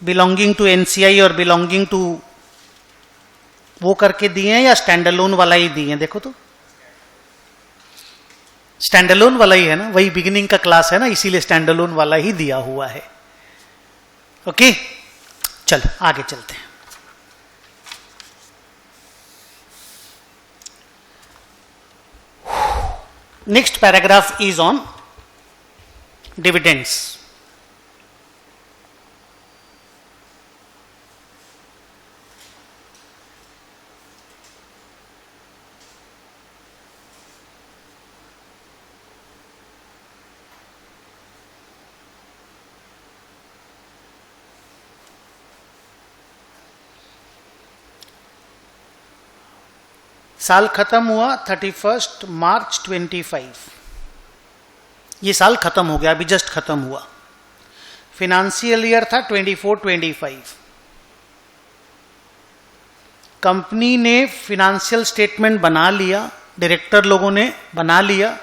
बिलोंगिंग टू एनसीआई और बिलोंगिंग टू वो करके दिए हैं या स्टैंड अलोन वाला ही दिए हैं? देखो तो स्टैंड अलोन वाला ही है ना, वही बिगिनिंग का क्लास है ना, इसीलिए स्टैंड अलोन वाला ही दिया हुआ है। ओके, चलो आगे चलते हैं। Next paragraph is on dividends. साल खत्म हुआ 31 मार्च 25, ये साल खत्म हो गया, अभी जस्ट खत्म हुआ। फिनेंशियल ईयर था 24-25। कंपनी ने फिनेंशियल स्टेटमेंट बना लिया, डायरेक्टर लोगों ने बना लिया,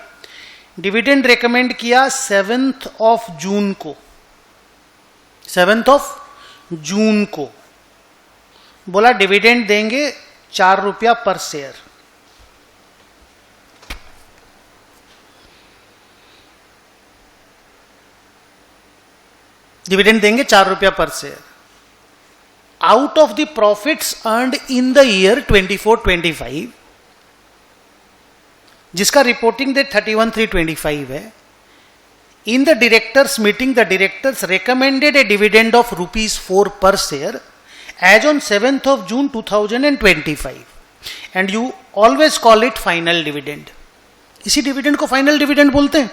डिविडेंड रेकमेंड किया 7 जून को। 7 जून को बोला डिविडेंड देंगे 4 रुपया पर शेयर। डिविडेंड देंगे 4 रुपया per share out of the profits earned in the year 24-25, जिसका रिपोर्टिंग डेट 31/3/25 है। In the directors meeting the directors recommended a dividend of ₹4 per share as on 7 June 2025 and you always call it final dividend. इसी dividend को final dividend बोलते हैं,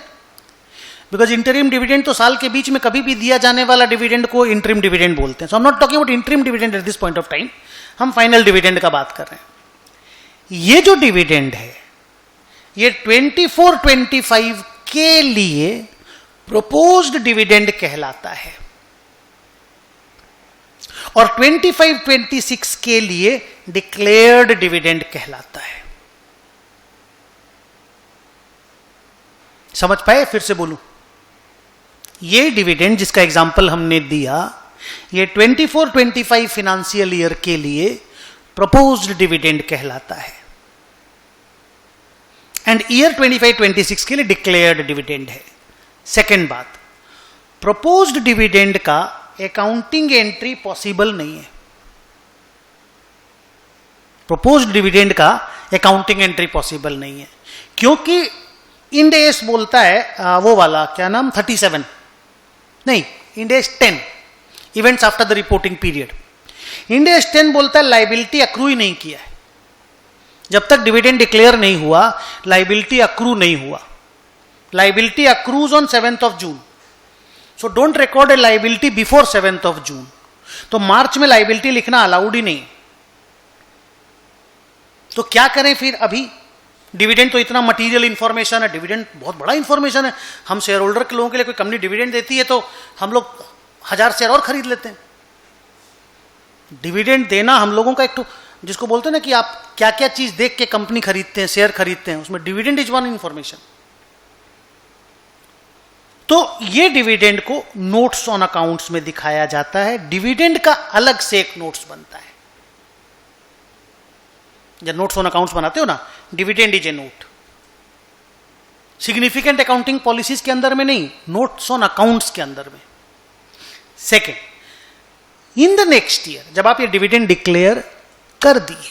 because interim dividend तो साल के बीच में कभी भी दिया जाने वाला डिविडेंड को इंटरिम डिविडेंड बोलते हैं। So I am not talking about interim dividend at this point of time, हम फाइनल डिविडेंड का बात कर रहे हैं। ये जो डिविडेंड है ये 24-25 के लिए प्रोपोज्ड डिविडेंड कहलाता है और 25-26 के लिए डिक्लेयर्ड डिविडेंड कहलाता है। समझ पाए? फिर से बोलूं, ये डिविडेंड जिसका एग्जाम्पल हमने दिया ये 24-25 फाइनेंशियल ईयर के लिए प्रपोज्ड डिविडेंड कहलाता है एंड ईयर 25-26 के लिए डिक्लेयर्ड डिविडेंड है। सेकेंड बात, प्रपोज्ड डिविडेंड का अकाउंटिंग एंट्री पॉसिबल नहीं है। प्रपोज्ड डिविडेंड का अकाउंटिंग एंट्री पॉसिबल नहीं है क्योंकि इंड एस बोलता है वो वाला क्या नाम 37 नहीं, end S 10 events after the reporting period. End S 10 बोलता है लाइबिलिटी अक्रू ही नहीं किया है। जब तक डिविडेंड डिक्लेयर नहीं हुआ लाइबिलिटी अक्रू नहीं हुआ। Liability accrues on 7 June, so don't record a liability before 7 जून। तो मार्च में लाइबिलिटी लिखना अलाउड ही नहीं। तो क्या करें फिर? अभी डिविडेंड तो इतना मटेरियल इंफॉर्मेशन है, डिविडेंड बहुत बड़ा इंफॉर्मेशन है। हम शेयर होल्डर के लोगों के लिए कोई कंपनी डिविडेंड देती है तो हम लोग 1000 शेयर और खरीद लेते हैं। डिविडेंड देना हम लोगों का एक तो जिसको बोलते हैं ना कि आप क्या क्या चीज देख के कंपनी खरीदते हैं, शेयर खरीदते हैं, उसमें डिविडेंड इज वन इंफॉर्मेशन। तो ये डिविडेंड को नोट्स ऑन अकाउंट्स में दिखाया जाता है। डिविडेंड का अलग से एक नोट्स बनता है। जब नोट्स ऑन अकाउंट्स बनाते हो ना, dividend is a note. Significant accounting policies के अंदर में नहीं, नोट्स ऑन अकाउंट्स के अंदर में। Second, in the next year जब आप ये डिविडेंड डिक्लेयर कर दिए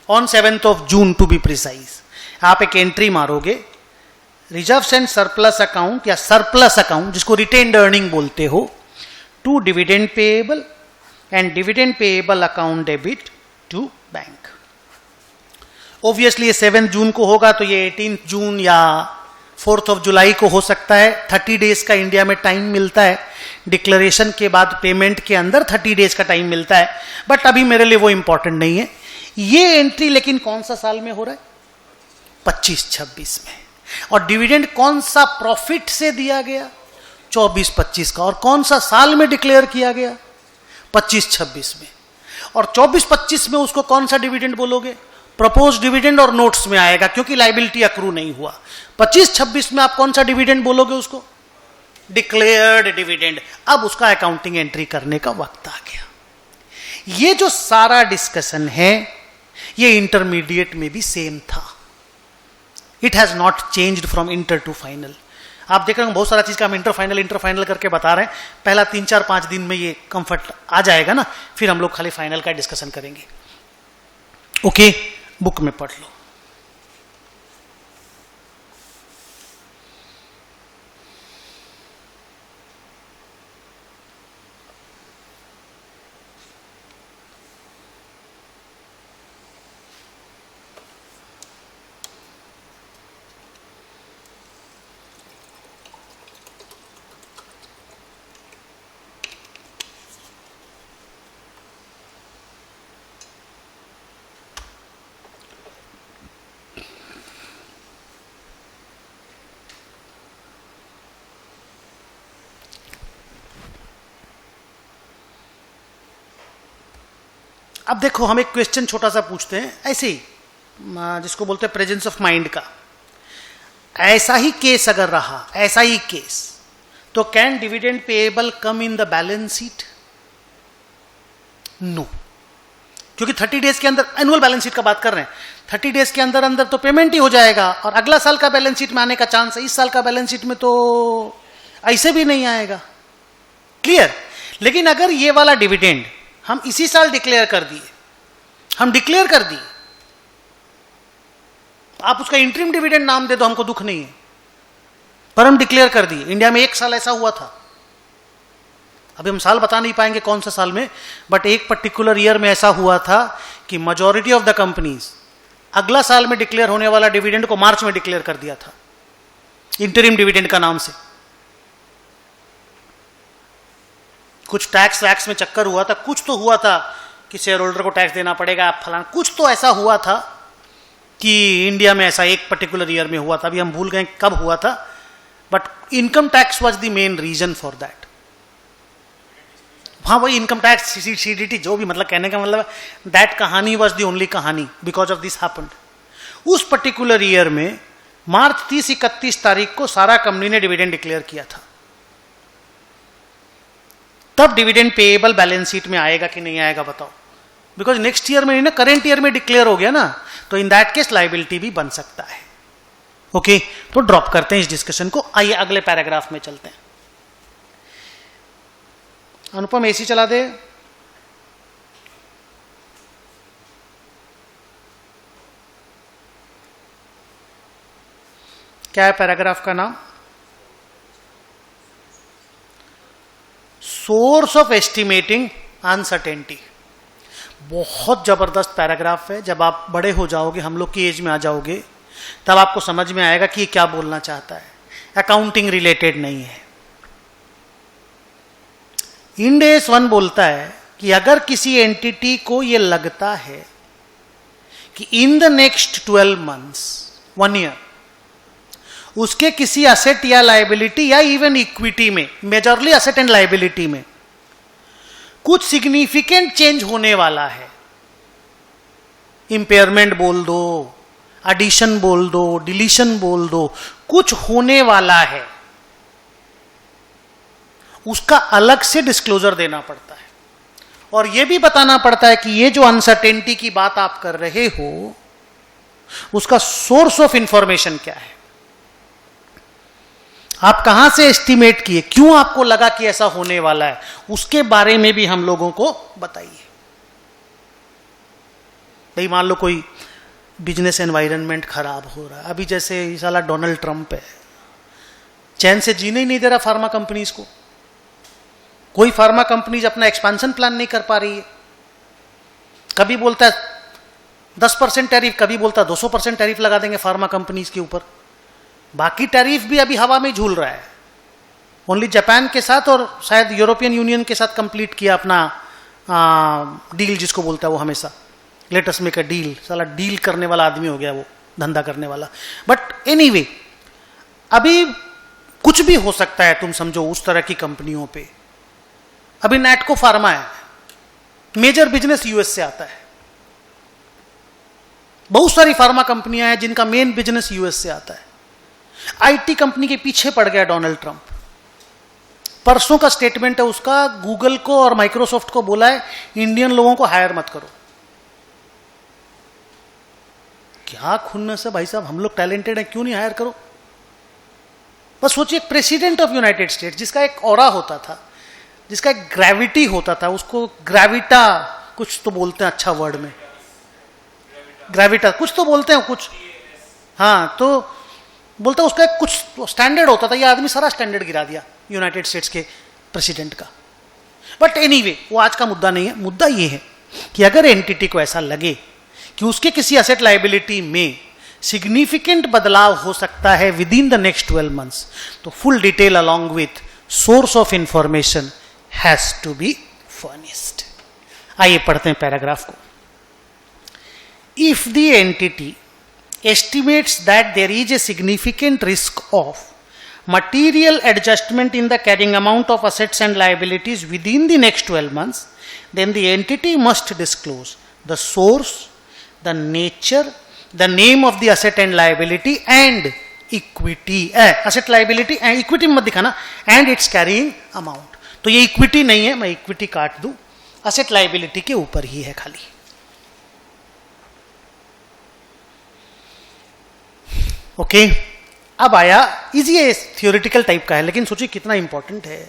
on 7 June to be precise, आप एक एंट्री मारोगे रिजर्व्स एंड सरप्लस अकाउंट या सरप्लस अकाउंट जिसको रिटेन्ड अर्निंग बोलते हो, to dividend payable and dividend payable account debit to bank. Obviously ये 7 जून को होगा तो ये 18 जून या 4 जुलाई को हो सकता है। 30 डेज का इंडिया में टाइम मिलता है, डिक्लेरेशन के बाद पेमेंट के अंदर 30 डेज का टाइम मिलता है, बट अभी मेरे लिए वो इंपॉर्टेंट नहीं है। ये एंट्री लेकिन कौन सा साल में हो रहा है? 25-26 में। और डिविडेंड कौन सा प्रॉफिट से दिया गया? 24-25 का। और कौन सा साल में डिक्लेयर किया गया? 25-26 में। और 24-25 में उसको कौन सा डिविडेंड बोलोगे? प्रपोज डिविडेंड और नोट्स में आएगा क्योंकि लाइबिलिटी अक्रू नहीं हुआ। 25-26 में आप कौन सा डिविडेंड बोलोगे? उसको डिक्लेयर्ड डिविडेंड। अब उसका अकाउंटिंग एंट्री करने का वक्त आ गया। ये जो सारा डिस्कशन है ये इंटरमीडिएट में भी सेम था। It has not changed from inter to final. आप देख रहे हो बहुत सारा चीज का हम इंटर फाइनल करके बता रहे हैं। पहला 3-4-5 दिन में ये कंफर्ट आ जाएगा ना, फिर हम लोग खाली फाइनल का डिस्कशन करेंगे। ओके, बुक में पढ़ लो। अब देखो हम एक क्वेश्चन छोटा सा पूछते हैं ऐसे ही, जिसको बोलते हैं प्रेजेंस ऑफ माइंड का। ऐसा ही केस अगर रहा, ऐसा ही केस, तो can dividend payable come in the balance sheet? No, क्योंकि 30 डेज के अंदर, एनुअल बैलेंस शीट का बात कर रहे हैं, 30 डेज के अंदर अंदर तो पेमेंट ही हो जाएगा और अगला साल का बैलेंस शीट में आने का चांस है। इस साल का बैलेंस शीट में तो ऐसे भी नहीं आएगा। क्लियर? लेकिन अगर ये वाला डिविडेंड हम इसी साल डिक्लेयर कर दिए, हम डिक्लेयर कर दिए, आप उसका इंटरिम डिविडेंड नाम दे दो, हमको दुख नहीं है, पर हम डिक्लेयर कर दिए। इंडिया में एक साल ऐसा हुआ था, अभी हम साल बता नहीं पाएंगे कौन सा साल में, बट एक पर्टिकुलर ईयर में ऐसा हुआ था कि मेजॉरिटी ऑफ द कंपनीज अगला साल में डिक्लेयर होने वाला डिविडेंड को मार्च में डिक्लेयर कर दिया था, इंटरिम डिविडेंड का नाम से। कुछ टैक्स वैक्स में चक्कर हुआ था, कुछ तो हुआ था कि शेयर होल्डर को टैक्स देना पड़ेगा, फलाना कुछ तो ऐसा हुआ था कि इंडिया में ऐसा एक पर्टिकुलर ईयर में हुआ था, अभी हम भूल गए कब हुआ था, but income tax was the main reason for that. हाँ, वही इनकम टैक्स, सीडीटी, जो भी, मतलब कहने का मतलब दैट कहानी वाज द ओनली कहानी बिकॉज ऑफ दिस हैपेंड। उस पर्टिकुलर ईयर में मार्च 30-31 तारीख को सारा कंपनी ने डिविडेंड डिक्लेयर किया था। तब डिविडेंड पेएबल बैलेंस शीट में आएगा कि नहीं आएगा बताओ? बिकॉज नेक्स्ट ईयर में, करंट ईयर में डिक्लेयर हो गया ना, तो इन दैट केस लायबिलिटी भी बन सकता है। ओके, तो ड्रॉप करते हैं इस डिस्कशन को, आइए अगले पैराग्राफ में चलते हैं। अनुपम एसी चला दे। क्या है पैराग्राफ का नाम? Source of estimating uncertainty. बहुत जबरदस्त पैराग्राफ है। जब आप बड़े हो जाओगे, हम लोग की एज में आ जाओगे, तब आपको समझ में आएगा कि ये क्या बोलना चाहता है। अकाउंटिंग रिलेटेड नहीं है। इंड AS 1 बोलता है कि अगर किसी एंटिटी को यह लगता है कि इन द नेक्स्ट 12 मंथ्स, 1 ईयर, उसके किसी असेट या लायबिलिटी या इवन इक्विटी में, मेजरली असेट एंड लायबिलिटी में कुछ सिग्निफिकेंट चेंज होने वाला है, इंपेयरमेंट बोल दो, एडिशन बोल दो, डिलीशन बोल दो, कुछ होने वाला है, उसका अलग से डिस्क्लोजर देना पड़ता है और यह भी बताना पड़ता है कि ये जो अनसर्टेनिटी की बात आप कर रहे हो, उसका सोर्स ऑफ इंफॉर्मेशन क्या है, आप कहां से एस्टिमेट किए, क्यों आपको लगा कि ऐसा होने वाला है, उसके बारे में भी हम लोगों को बताइए। भाई मान लो कोई बिजनेस एनवायरनमेंट खराब हो रहा है, अभी जैसे ये साला डोनाल्ड ट्रंप है, चैन से जीने ही नहीं दे रहा फार्मा कंपनीज को। कोई फार्मा कंपनीज अपना एक्सपेंशन प्लान नहीं कर पा रही है। कभी बोलता है 10% टैरिफ, कभी बोलता है 200% टैरिफ लगा देंगे फार्मा कंपनीज के ऊपर। बाकी टैरिफ भी अभी हवा में झूल रहा है। ओनली जापान के साथ और शायद यूरोपियन यूनियन के साथ कंप्लीट किया अपना डील, जिसको बोलता है वो हमेशा लेटेस्ट मेक अ डील। साला डील करने वाला आदमी हो गया वो, धंधा करने वाला। बट एनीवे, अभी कुछ भी हो सकता है, तुम समझो उस तरह की कंपनियों पे। अभी नैटको फार्मा है, मेजर बिजनेस यूएस से आता है। बहुत सारी फार्मा कंपनियां हैं जिनका मेन बिजनेस यूएस से आता है। आईटी कंपनी के पीछे पड़ गया डोनाल्ड ट्रंप। परसों का स्टेटमेंट है उसका, गूगल को और माइक्रोसॉफ्ट को बोला है इंडियन लोगों को हायर मत करो। क्या खुन्नस है भाई साहब, हम लोग टैलेंटेड हैं, क्यों नहीं हायर करो। बस सोचिए, प्रेसिडेंट ऑफ यूनाइटेड स्टेट्स, जिसका एक ऑरा होता था, जिसका एक ग्रेविटी होता था, उसको ग्रेविटा कुछ तो बोलते हैं, अच्छा वर्ड में ग्रेविटा कुछ तो बोलते हैं कुछ, हाँ, तो बोलता उसका एक कुछ स्टैंडर्ड होता था। ये आदमी सारा स्टैंडर्ड गिरा दिया यूनाइटेड स्टेट्स के प्रेसिडेंट का। बट एनीवे, वो आज का मुद्दा नहीं है। मुद्दा ये है कि अगर एंटिटी को ऐसा लगे कि उसके किसी असेट लायबिलिटी में सिग्निफिकेंट बदलाव हो सकता है within the next 12 months, तो full detail along with source of information has to be furnished. आइए पढ़ते हैं पैराग्राफ को। If the entity estimates that there is a significant risk of material adjustment in the carrying amount of assets and liabilities within the next 12 months, then the entity must disclose the source, the nature, the name of the asset and liability and equity, asset liability and equity मत दिखाना, and its carrying amount. तो ये equity नहीं है, मैं equity काट दूं, asset liability के ऊपर ही है खाली. ओके अब आया इजी है, थियोरिटिकल टाइप का है, लेकिन सोचिए कितना इंपॉर्टेंट है.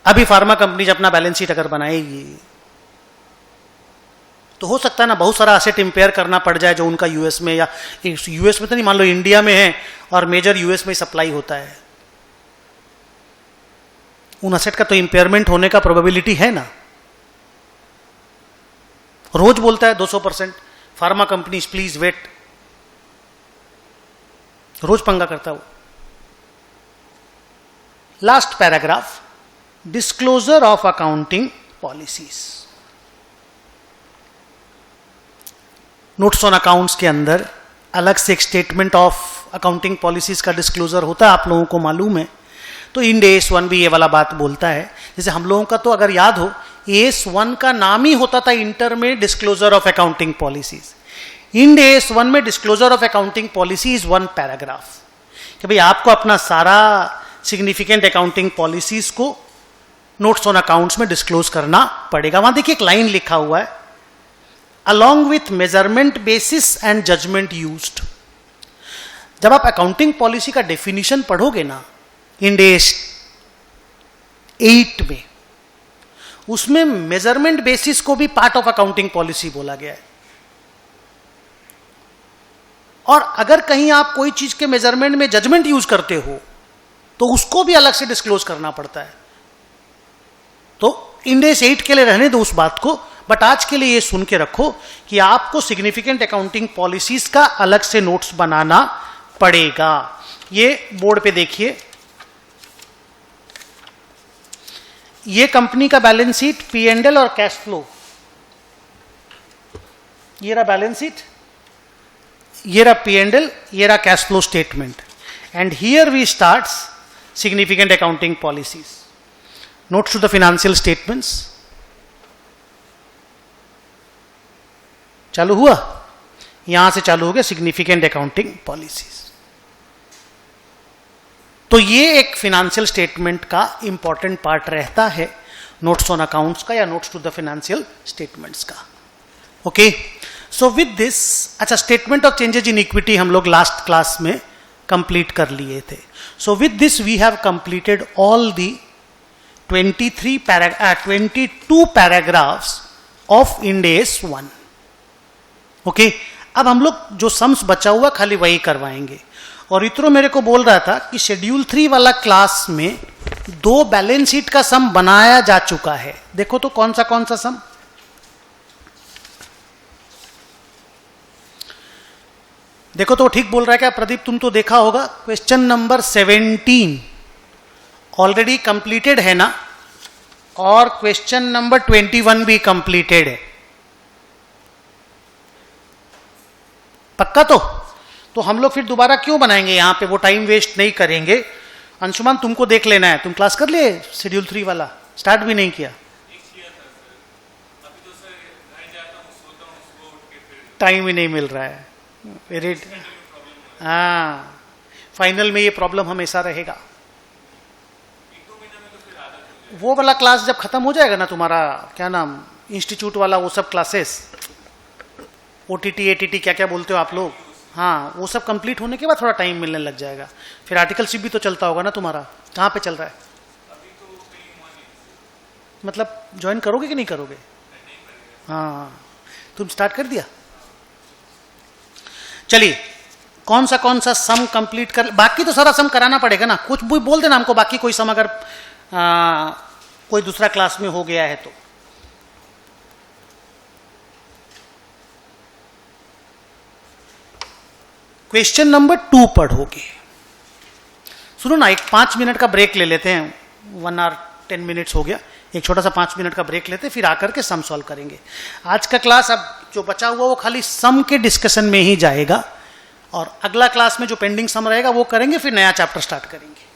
अभी फार्मा कंपनीज अपना बैलेंस शीट अगर बनाएगी तो हो सकता है ना बहुत सारा एसेट इंपेयर करना पड़ जाए जो उनका यूएस में, या यूएस में तो नहीं, मान लो इंडिया में है और मेजर यूएस में सप्लाई होता है, उन एसेट का तो इंपेयरमेंट होने का प्रोबेबिलिटी है ना. रोज बोलता है 200%, फार्मा कंपनीज प्लीज वेट, रोज पंगा करता हूं. Last paragraph, disclosure of accounting policies. Notes on accounts के अंदर अलग से एक स्टेटमेंट ऑफ अकाउंटिंग पॉलिसीज का डिस्क्लोजर होता है, आप लोगों को मालूम है. तो इंड AS 1 भी ये वाला बात बोलता है. जैसे हम लोगों का तो अगर याद हो AS 1 का नाम ही होता था इंटर में disclosure of accounting policies. Ind AS 1 में disclosure of accounting policy is 1 paragraph, कि भाई आपको अपना सारा सिग्निफिकेंट अकाउंटिंग पॉलिसीज को नोट्स ऑन अकाउंट्स में डिस्क्लोज करना पड़ेगा. वहां देखिए एक लाइन लिखा हुआ है, along with measurement basis and judgement used. जब आप अकाउंटिंग पॉलिसी का डेफिनेशन पढ़ोगे ना इंड AS 8 में, उसमें मेजरमेंट बेसिस को भी पार्ट ऑफ अकाउंटिंग पॉलिसी बोला गया है. और अगर कहीं आप कोई चीज के मेजरमेंट में जजमेंट यूज करते हो तो उसको भी अलग से डिस्क्लोज करना पड़ता है. तो इंड AS 8 के लिए रहने दो उस बात को, बट आज के लिए ये सुन के रखो कि आपको सिग्निफिकेंट अकाउंटिंग पॉलिसीज का अलग से नोट्स बनाना पड़ेगा. ये बोर्ड पे देखिए, ये कंपनी का बैलेंस शीट, P&L और कैश फ्लो. ये रहा बैलेंस शीट, ये रहा P&L, ये रहा cash flow statement. And here we start significant accounting policies. Notes to the financial statements चालू हुआ, यहां से चालू हो गया सिग्निफिकेंट अकाउंटिंग पॉलिसीज. तो ये एक फाइनेंशियल स्टेटमेंट का इंपॉर्टेंट पार्ट रहता है नोट्स ऑन अकाउंट्स का या notes to the financial statements का. ओके, सो विद दिस, अच्छा statement of changes in equity हम लोग लास्ट क्लास में कंप्लीट कर लिए थे. So with this we have completed all the 22 paragraphs of Ind AS 1. Okay, अब हम लोग जो सम्स बचा हुआ खाली वही करवाएंगे. और इतरो मेरे को बोल रहा था कि शेड्यूल 3 वाला क्लास में 2 बैलेंस शीट का सम बनाया जा चुका है. देखो तो कौन सा सम. देखो तो ठीक बोल रहा है क्या प्रदीप, तुम तो देखा होगा. क्वेश्चन नंबर 17 ऑलरेडी कंप्लीटेड है ना, और क्वेश्चन नंबर 21 भी कंप्लीटेड है. पक्का तो हम लोग फिर दोबारा क्यों बनाएंगे यहां पे, वो टाइम वेस्ट नहीं करेंगे. अंशुमान तुमको देख लेना है, तुम क्लास कर लिए शेड्यूल 3 वाला, स्टार्ट भी नहीं किया. टाइम ही नहीं मिल रहा है. वेरी, हाँ, फाइनल में ये प्रॉब्लम हमेशा रहेगा. वो वाला क्लास जब खत्म हो जाएगा ना तुम्हारा, क्या नाम, इंस्टीट्यूट वाला, वो सब क्लासेस, OTT ATT क्या क्या बोलते हो आप लोग, हाँ, वो सब कंप्लीट होने के बाद थोड़ा टाइम मिलने लग जाएगा. फिर आर्टिकलशिप भी तो चलता होगा ना तुम्हारा. कहाँ पे चल रहा है? मतलब ज्वाइन करोगे कि नहीं करोगे? हाँ, तुम स्टार्ट कर दिया. चलिए, कौन सा सम कंप्लीट कर, बाकी तो सारा सम कराना पड़ेगा ना. कुछ भी बोल देना हमको, बाकी कोई सम अगर कोई दूसरा क्लास में हो गया है तो. क्वेश्चन नंबर 2 पढ़ोगे. सुनो ना, एक 5 मिनट का ब्रेक ले लेते हैं. 1 आवर 10 मिनट्स हो गया, एक छोटा सा 5 मिनट का ब्रेक लेते हैं, फिर आकर के सम सॉल्व करेंगे. आज का क्लास अब जो बचा हुआ वो खाली सम के डिस्कशन में ही जाएगा. और अगला क्लास में जो पेंडिंग सम रहेगा वो करेंगे, फिर नया चैप्टर स्टार्ट करेंगे।